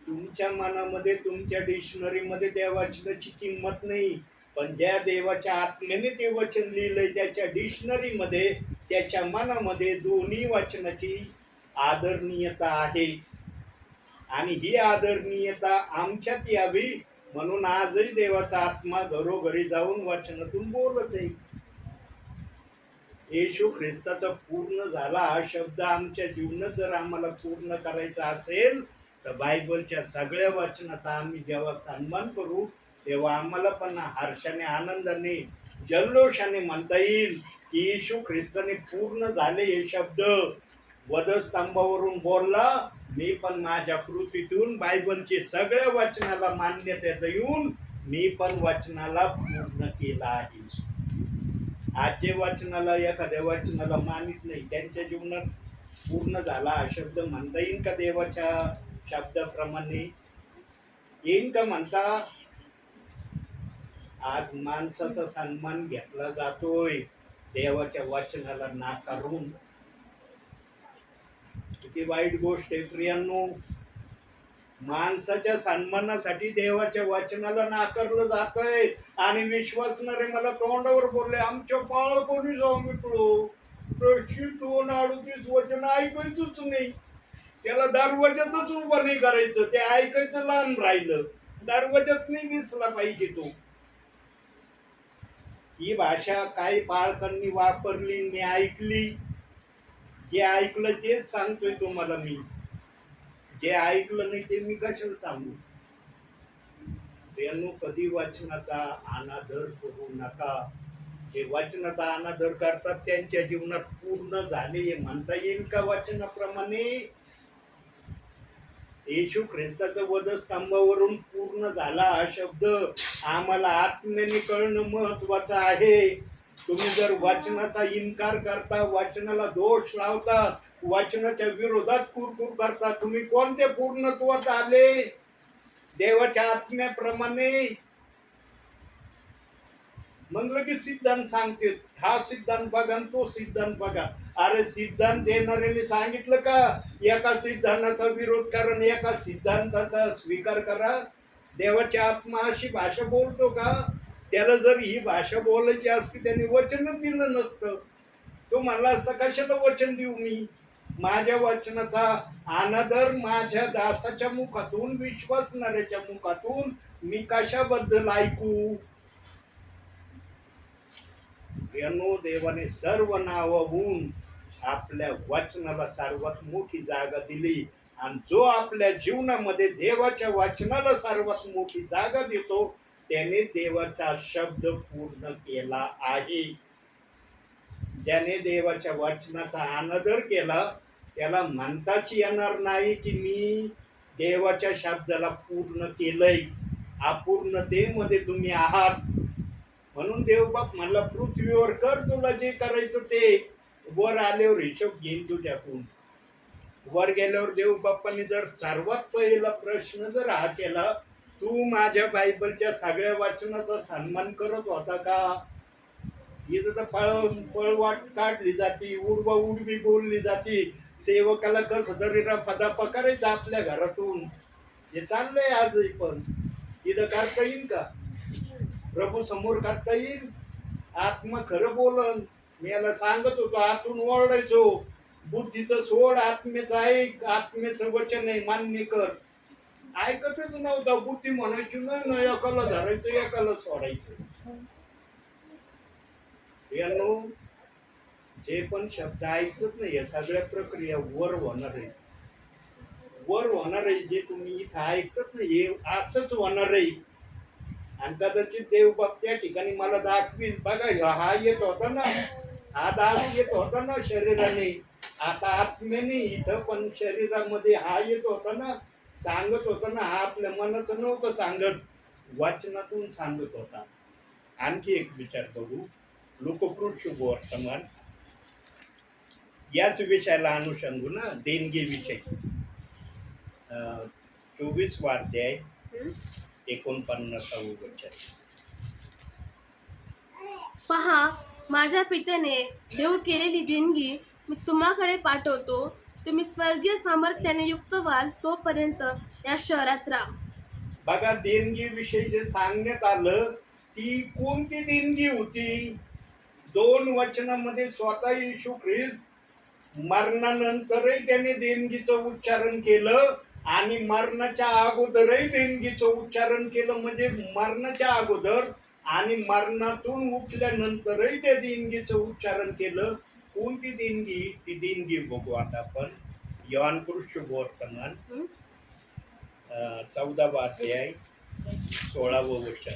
तुमच्या मनामध्ये, तुमच्या डिक्शनरी मध्ये त्या वचनाची किंमत नाही. पण ज्या देवाच्या आत्म्याने ते वचन लिहिलंय त्याच्या डिक्शनरी मध्ये, त्याच्या मनामध्ये दोन्ही वचनाची आदरणीयता आहे. आणि ही आदरणीयता आमच्यात यावी म्हणून आजही देवाचा आत्मा घरोघरी जाऊन वचनातून बोलत आहे. येशू ख्रिस्ताचा पूर्ण झाला हा शब्द आमच्या जीवनात जर आम्हाला पूर्ण करायचा असेल तर बायबलच्या सगळ्या वचनाचा आम्ही जेव्हा सन्मान करू तेव्हा आम्हाला पण हर्षाने आनंदाने जल्लोषाने म्हणता येईल की येशू ख्रिस्ताने पूर्ण झाले हे शब्द वधस्तंभावरून बोलला. मी पण माझ्या कृतीतून बायबलचे सगळ्या वचनाला मान्यता देऊन मी पण वचनाला पूर्ण केला आहे. आजचे वचनाला एखाद्या वचनाला मानित नाही त्यांच्या जीवनात पूर्ण झाला हा शब्द म्हणता येईल का? देवाच्या शब्दाप्रमाणे येईन का म्हणता? आज माणसाचा सन्मान घेतला जातोय देवाच्या वचनाला नाकारून. किती वाईट गोष्ट आहे प्रियांनो. माणसाच्या सन्मानासाठी देवाच्या वचनाला नाकारलं जातंय आणि विश्वासणारे मला तोंडावर बोलले आमच्या पाळ कोणी सांगितलं 238 वचन ऐकायचंच नाही. त्याला दरवाजातच उभं नाही करायचं, ते ऐकायचं लांब राहिलं, दरवाजात नाही दिसला पाहिजे तो. ही भाषा काही पाळकांनी वापरली, मी ऐकली. जे ऐकलं तेच सांगतोय तुम्हाला मी. जे ऐकलं नाही ते मी कशाला सांगू? त्यांनो कधी वचनाचा अनादर करू नका. जे वचनाचा अनादर करतात त्यांच्या जीवनात पूर्ण झाले हे म्हणता येईल का? वचनाप्रमाणे येशू ख्रिस्ताचं वधस्तंभावरून पूर्ण झाला हा शब्द आम्हाला आत्म्याने कळणं महत्वाचं आहे. तुम्ही जर वचनाचा इन्कार करता, वचनाला दोष लावता, वचनाच्या विरोधात कुरकुर करता, तुम्ही कोणत्या पूर्णत्वात आले? देवाच्या आत्म्याप्रमाणे. म्हणलं की सिद्धांत सांगते, हा सिद्धांत बघा तो सिद्धांत बघा. अरे सिद्धांत देणाऱ्याने सांगितलं का एका सिद्धांताचा विरोध करा आणि एका सिद्धांताचा स्वीकार करा? देवाच्या आत्मा अशी भाषा बोलतो का? त्याला जर ही भाषा बोलायची असती त्याने वचनच दिलं नसतं. तो म्हणला असता कशाला वचन देऊ मी? माझ्या वचनाचा अनादर माझ्या दासाच्या मुखातून, विश्वासणाऱ्याच्या मुखातून मी कशाबद्दल ऐकू? यानो देवाने सर्व नावाहून आपल्या वचनाला सर्वात मोठी जागा दिली आणि जो आपल्या जीवनामध्ये देवाच्या वचनाला सर्वात मोठी जागा देतो त्याने देवाचा शब्द पूर्ण केला आहे. ज्याने देवाच्या वचनाचा अनादर केला त्याला म्हणताच येणार नाही की मी देवाच्या शब्दाला पूर्ण केलंय. अपूर्णतेमध्ये तुम्ही आहात. म्हणून देवबाप म्हणला पृथ्वीवर कर तुला जे करायचं ते, वर आल्यावर हिशोब घेईन तुझ्याकडून. वर गेल्यावर देवबाप्पांनी जर सर्वात पहिला प्रश्न जर हा केला, तू माझ्या बायबलच्या सगळ्या वचनाचा सन्मान करत होता का? इथं तर पळवाट काढली जाती, उडवा उडवी बोलली जाती, सेवकाला कसं तरी रफादफा करायचा आपल्या घरातून. हे चाललंय आजही. पण इथं करता येईल का? प्रभू समोर करता येईल? आत्मा खरं बोलन. मी याला सांगत होतो, आतून ओरडायचो बुद्धीचं सोड, आत्मेचं ऐक, आत्मेचं वचन आहे मान्य कर. ऐकतच नव्हता. बुद्धी म्हणायची नाही, एकाला धरायचं एकाला सोडायचं. यानो जे पण शब्द ऐकत नाही या सगळ्या प्रक्रिया वर होणार आहे. वर होणार आहे. जे तुम्ही इथं ऐकत नाही हे असंच होणार आहे. आणि कदाचित देवबाप त्या ठिकाणी मला दाखवील, बघा हा येत होता ना, हा दास येत होता ना शरीराने, आता आत्म्याने इथं पण शरीरामध्ये हा येत होता ना, सांगत होता ना. हा आपल्या मनाचं नव्हतं सांगत, वचनातून सांगत होता. आणखी एक विचार करू. लोकप्रूढ शुभवर्तमान याच विषयाला अनुषंगू ना, देणगी विषय 24 अध्याय 49 वचन. पहा, माझ्या पित्याने देव केलेली देणगी मी तुम्हाकडे पाठवतो. तुम्ही स्वर्गीय सामर्थ्याने युक्त व्हाल तोपर्यंत या शहरात राहा. बघा, देणगी विषयी जे सांगण्यात आलं ती कोणती देणगी होती? 2 वचनामध्ये स्वतः येशू ख्रिस्त मरणानंतरही त्याने देणगीचं उच्चारण केलं आणि मरणाच्या अगोदरही देणगीचं उच्चारण केलं, म्हणजे मरणाच्या अगोदर आणि मरणातून उठल्यानंतरही त्या देणगीचं उच्चारण केलं. कोणती देणगी? ती देणगी बघू आता आपण. योहान शुभवर्तमान 14वा अध्याय 16वं वचन.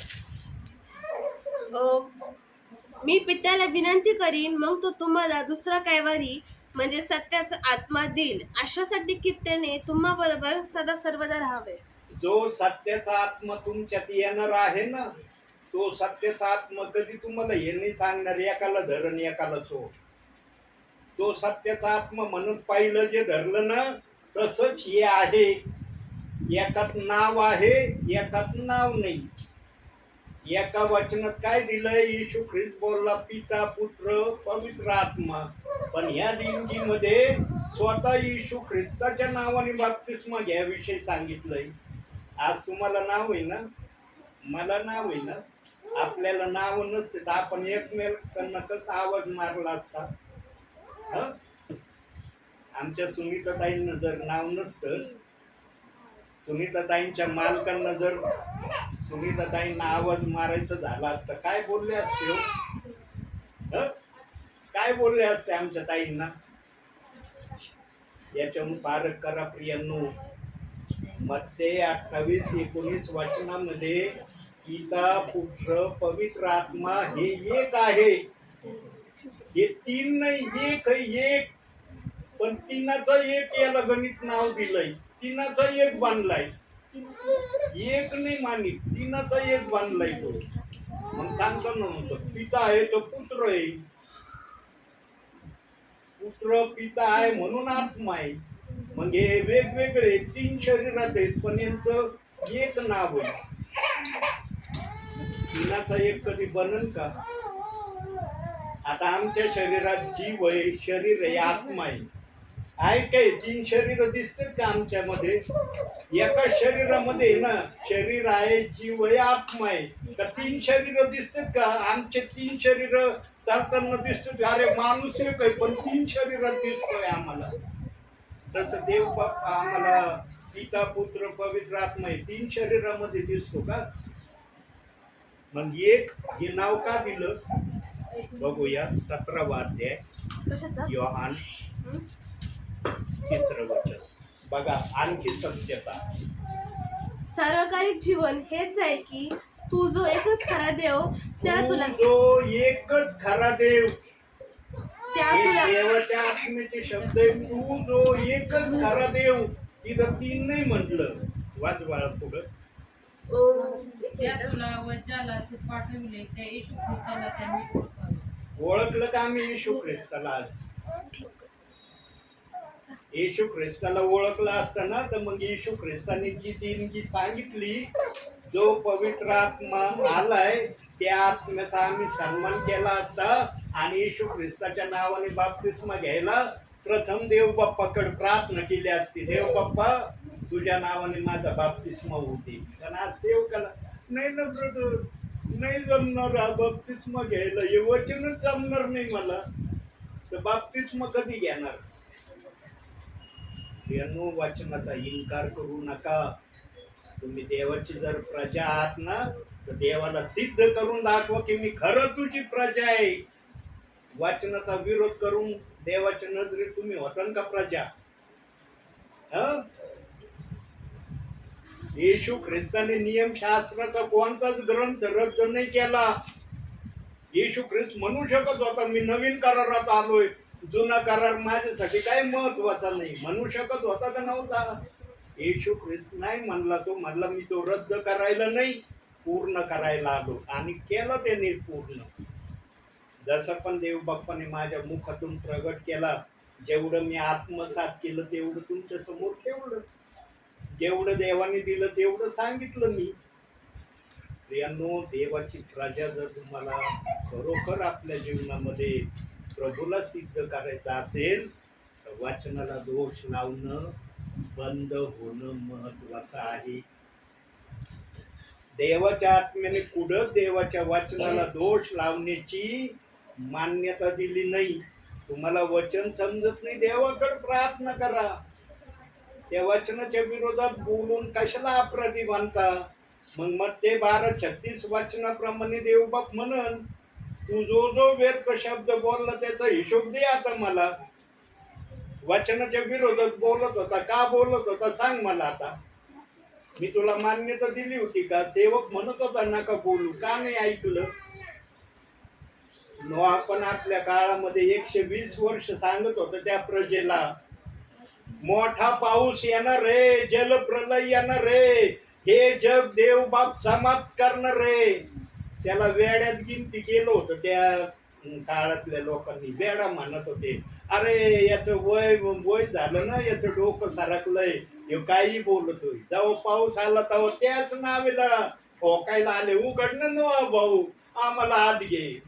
मी पित्याला विनंती करीन, मग तो तुम्हाला दुसरा कैवारी म्हणजे सत्याचा आत्मा देईल, अशासाठी की त्याने तुम्हा बरोबर सदा सर्वदा राहावे. जो सत्याचा आत्मा तुमच्यात येणार आहे ना, तो सत्याचा आत्मा कधी तुम्हाला हे नाही सांगणार एकाला धरण एकाला सोड. तो सत्याचा आत्मा म्हणून पाहिलं जे धरलं ना, तसंच हे आहे. एकात नाव आहे, एकात नाव नाही. एका वचनात काय दिलंय? येशू ख्रिस्त बोलला पिता, पुत्र, पवित्र आत्मा. पण ह्या देणगीमध्ये स्वतः येशू ख्रिस्ताच्या नावाने बाप्तिस्मा घ्याविषयी सांगितलंय. आज तुम्हाला नाव आहे ना, मला नाव आहे ना. आपल्याला नाव नसते तर आपण एकमेकांना कसा आवाज मारला असता. आमच्या सुनीताताईंना जर नाव नसतं, सुनीताताईंच्या मालकांना जर सुनीताताईंना आवाज मारायचं झाला असतं, काय बोलले असते हो? काय बोलले असते आमच्या ताईंना? याच्याहून पारख करा प्रियांनो. मत्ते 28-19 वचनामध्ये पिता, पुत्र, पवित्र आत्मा हे एक आहे. हे तीन नाही, एक आहे, एक. पण तीनाचा एक याला गणित नाव दिलंय. तीनाचा एक बांधलाय. एक नाही मानित, तीनाचा एक बांधलाय तो. मग सांगतो ना, म्हणतो पिता आहे तो पुत्र आहे. पुत्र पिता आहे म्हणून आत्मा आहे. मग हे वेगवेगळे तीन शरीरात आहेत, पण यांचं एक नाव आहे. तीनाचा एक कधी बनन का? आता आमच्या शरीरात जीव आहे, शरीर आहे, आत्मा आहे. आहे काय? तीन शरीर दिसतात का आमच्यामध्ये? एका शरीरामध्ये ना शरीर आहे, जीव आहे, आत्मा आहे. का तीन शरीर दिसतात का? आमचे तीन शरीर चालताना दिसतो. अरे माणूस एक आहे पण तीन शरीरात दिसतोय आम्हाला. तसं देव बाप्पा आम्हाला पिता, पुत्र, पवित्र आत्मा आहे तीन शरीरामध्ये दिसतो का? मग एक हे नाव का दिलं? बघूया 17वा अध्याय योहान 3रं वचन. बघा आणखी सत्यता. सार्वकालिक जीवन हेच आहे की तू जो एकच खरा देव त्या तुला जो एकच खरा देव, त्या हे तुला देवाच्या आत्म्याचे शब्द आहे. तू जो एकच खरा देव. इथं तीन नाही म्हटलं. वाच बाळा पुढं. त्या तुला व ज्याला तू पाठविले त्या येशू ख्रिस्ताला त्यांनी ओळखलं का आम्ही येशू ख्रिस्ताला? आज येशू ख्रिस्ताला ओळखलं असताना तर मग येशू ख्रिस्ताने जी देणगी सांगितली, जो पवित्र आत्मा आलाय त्या आत्म्याचा आम्ही सन्मान केला असता आणि येशू ख्रिस्ताच्या नावाने बाप्तिस्मा घ्यायला प्रथम देव बाप्पाकडे प्रार्थना केली असती. देव बाप्पा तुझ्या नावाने माझा बाप्तिस्मा होते. पण आज सेवकाला नाही ना ब्रदर, नाही जमणार हा बाप्तिस्मा घ्यायला, हे वचनच जमणार नाही मला, तर बाप्तिस्मा कधी घेणार? यानो वचनाचा इन्कार करू नका. तुम्ही देवाची जर प्रजा आहात ना, तर देवाला सिद्ध करून दाखवा की मी खरं तुझी प्रजा आहे. वचनाचा विरोध करून देवाच्या नजरेत तुम्ही होता का प्रजा? येशू ख्रिस्ताने नियमशास्त्राचा कोणताच ग्रंथ रद्द नाही केला. येशू ख्रिस्त म्हणू शकत होता मी नवीन करारात आलोय, जुना करार माझ्यासाठी काय महत्वाचा नाही. म्हणू शकत होता का नव्हता? येशू ख्रिस्त नाही म्हणला. तो म्हणला मी तो रद्द करायला नाही, पूर्ण करायला आलो. आणि केलं त्याने पूर्ण. जसं पण देव बाप्पाने माझ्या मुखातून प्रगट केला, जेवढं मी आत्मसात केलं तेवढं तुमच्या समोर ठेवलं. जेवढं देवाने दिलं तेवढं सांगितलं मी. प्रियांनो, देवाची प्रजा जर तुम्हाला खरोखर आपल्या जीवनामध्ये प्रभूला सिद्ध करायचं असेल तर वचनाला दोष लावणं बंद होणं महत्वाचं आहे. देवाच्या आत्म्याने कुठं देवाच्या वचनाला दोष लावण्याची मान्यता दिली नाही. तुम्हाला वचन समजत नाही, देवाकडे प्रार्थना करा. त्या वचनाच्या विरोधात बोलून कशाला अपराधी बनता? मग ते 12:36 वचनाप्रमाणे देवबाप म्हणन, तू जो जो व्यर्थ शब्द बोलला त्याचा हिशोब दे आता मला. वचनाच्या विरोधात बोलत होता, का बोलत होता सांग मला आता. मी तुला मान्यता दिली होती का? सेवक म्हणत होता नका बोलू, का नाही ऐकलं? नोहा पण आपल्या काळामध्ये 120 वर्ष सांगत होत त्या प्रजेला, मोठा पाऊस येणार रे, जलप्रलय येणार रे, हे जग देव बाप समाप्त करणार रे. त्याला वेड्यात गिनती केलं होतं त्या काळातल्या लोकांनी. वेडा म्हणत होते, अरे याचं वय वय झालं ना, याचं डोकं सरकलंय, हे काही बोलतोय. जेव्हा पाऊस आला तेव्हा त्याच नावेला ठोकायला आले, उघडणं नोहा भाऊ आम्हाला आत घे.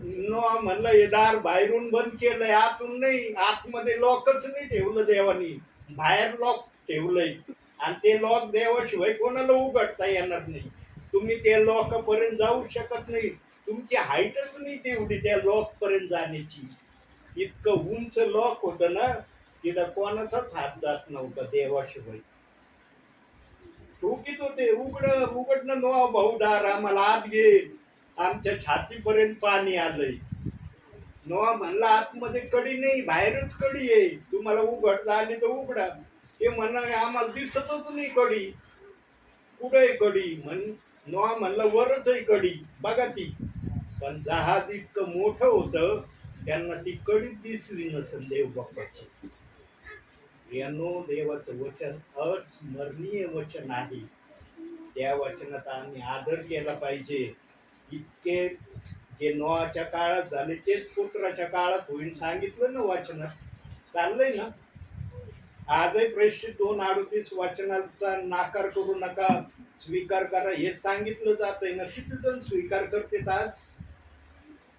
नोहा म्हणलं हे दार बाहेरून बंद केलंय, आतून नाही. आतमध्ये लॉकच नाही ठेवलं देवानी, बाहेर लॉक ठेवलंय. आणि ते लॉक देवाशिवाय कोणाला उघडता येणार नाही. तुम्ही त्या लॉक पर्यंत जाऊ शकत नाही, तुमची हाईटच नाही तेवढी त्या लॉक पर्यंत जाण्याची. इतकं उंच लॉक होतं ना, तिथं कोणाचाच हात जात नव्हता देवाशिवाय. ठोकीत होते, उघडणं नोहा भाऊ दार, आम्हाला आत घे. आमच्या छातीपर्यंत पाणी आलंय. नोहा म्हणला आतमध्ये कडी नाही, बाहेरच कडी आहे, तुम्हाला उघडता आली तर उघडा. ते म्हणा आम्हाला दिसतच नाही कडी, कुठे कडी? नोहा म्हणला वरच आहे कडी, बघा ती. पण जहाज इतकं मोठं होतं, त्यांना ती कडी दिसली नसेल देव बाप्पाची. यानो देवाचं वचन अस्मरणीय वचन आहे, त्या वचनाचा आम्ही आदर केला पाहिजे. इतके जे नोहाच्या काळात झाले तेच पुत्राच्या काळात होईल सांगितलं ना वचनात, चाललंय ना. आजही प्रेषित 2:38 वचनाचा नाकार करू नका, स्वीकार करा, हेच सांगितलं जातंय ना. किती जण स्वीकार करतात आज?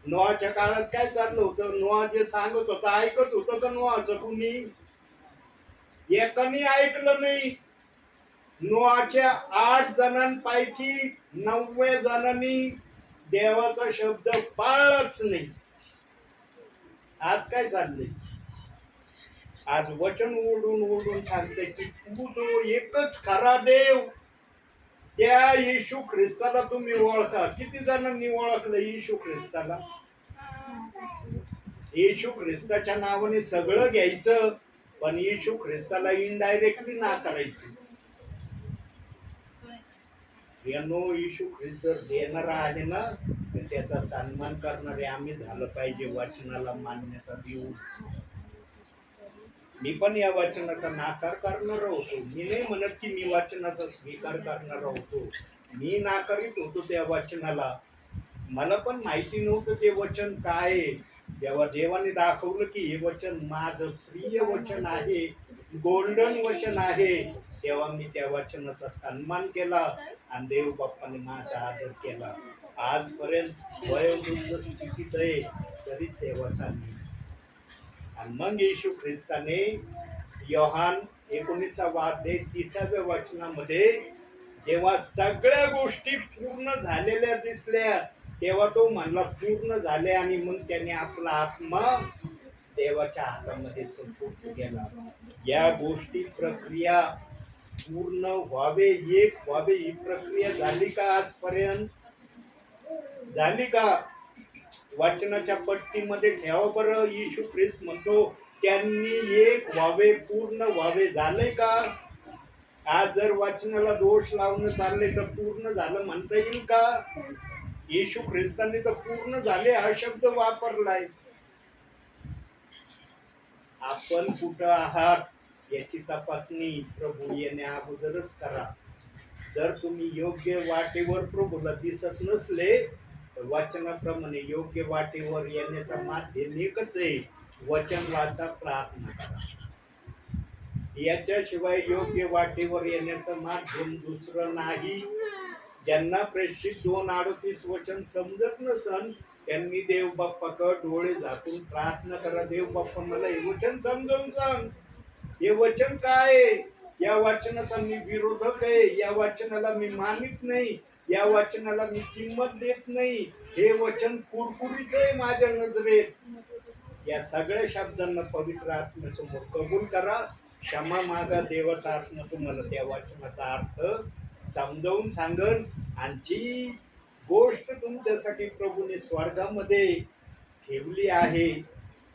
नोहाच्या काळात काय चाललं होतं? नोहा जे सांगत होता ऐकत होतं का नोहाचं कुणी? एकाने ऐकलं नाही. नोहाच्या 8 जणांपैकी 9व्या जणांनी देवाचा शब्द पाळलाच नाही. आज काय चाललंय? आज वचन ओढून ओढून सांगते की तू जो एकच खरा देव, त्या येशू ख्रिस्ताला तुम्ही ओळखा. किती जणांनी ओळखलं येशू ख्रिस्ताला? येशू ख्रिस्ताच्या नावाने सगळं घ्यायचं, पण येशू ख्रिस्ताला इनडायरेक्टली नाकारायचं. यानो येशू ख्रिस्त जर देणारा आहे ना, तर त्याचा सन्मान करणारे आम्ही झालं पाहिजे, वचनाला मान्यता देऊ. मी पण या वचनाचा नाकार करणार होतो. मी नाही म्हणत की मी वचनाचा स्वीकार करणार होतो, मी नाकारित होतो त्या वचनाला. मला पण माहिती नव्हतं ते वचन काय आहे. जेव्हा देवाने दाखवलं की हे वचन माझं प्रिय वचन आहे, गोल्डन वचन आहे, तेव्हा मी त्या वचनाचा सन्मान केला आणि देव बाप्पाने माझा आदर केला. आजपर्यंत वयोवृद्ध स्थितीत आहे तरी सेवा चालली. आणि मग येशू ख्रिस्ताने योहान 19:30 वचनामध्ये जेव्हा सगळ्या गोष्टी पूर्ण झालेल्या दिसल्या, तेव्हा तो म्हणला पूर्ण झाले. आणि मग त्याने आपला आत्मा देवाच्या हातामध्ये सुपूर्द केला. या गोष्टी प्रक्रिया पूर्ण व्हावे, एक व्हावे, ही प्रक्रिया झाली का आजपर्यंत? झाली का? वचनाच्या पट्टीमध्ये ठेवा बरं. येशू ख्रिस्त म्हणतो त्यांनी एक व्हावे, पूर्ण व्हावे. झालंय का? आज जर वचनाला दोष लावणं चालले तर पूर्ण झालं म्हणता येईल का? येशू ख्रिस्तांनी तर पूर्ण झाले हा शब्द वापरलाय. आपण कुठं आहात याची तपासणी प्रभू येण्या अगोदरच करा. जर तुम्ही योग्य वाटेवर प्रभूला दिसत नसले तर वचनाप्रमाणे योग्य वाटेवर येण्याचा माध्यम एकच आहे, वचन वाचा, प्रार्थना करा. याच्याशिवाय योग्य वाटेवर येण्याचं माध्यम दुसरं नाही. ज्यांना प्रेषित 2:38 वचन समजत नसन त्यांनी देव बाप्पाकडे डोळे झाकून प्रार्थना करा. देव बाप्पा मला हे वचन समजावून सांग, हे वचन काय आहे? या वचनाचा मी विरोधक आहे, या वचनाला मी मानित नाही, या वचनाला मी किंमत देत नाही, हे वचन कुरकुरीत आहे माझ्या नजरेत. या सगळ्या शब्दांना पवित्र आत्म्यासमोर कबूल करा क्षमा मागा देवाचा अर्थ तुम्हाला त्या वचनाचा अर्थ समजावून सांगन. आणि जी गोष्ट तुमच्यासाठी प्रभूने स्वर्गामध्ये ठेवली आहे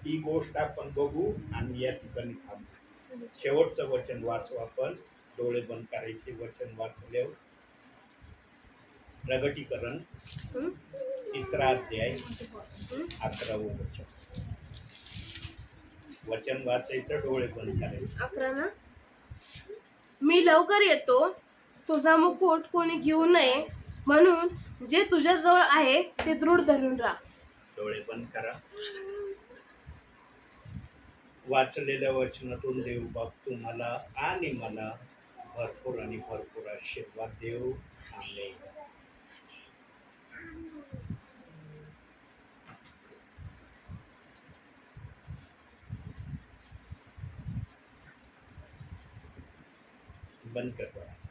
ती गोष्ट आपण बघू आणि या ठिकाणी थांबू. शेवटचं वचन वाचू आपण. डोळे बंद करायचे. वचन वाचल्यावर प्रगटीकरण हं? 3रा अध्याय 11वं वचन. वचन वाचायचं, डोळे बंद करायचे. 11 ना. मी लवकर येतो, तुझा मुकुट कोणी घेऊ नये म्हणून जे तुझ्याजवळ आहे ते दृढ धरून राहा. डोळे बंद करा. वाचलेल्या वचनातून देव बाप तुम्हाला आणि मला भरपूर आणि भरपूर आशीर्वाद देव. आमेन. बंद कर.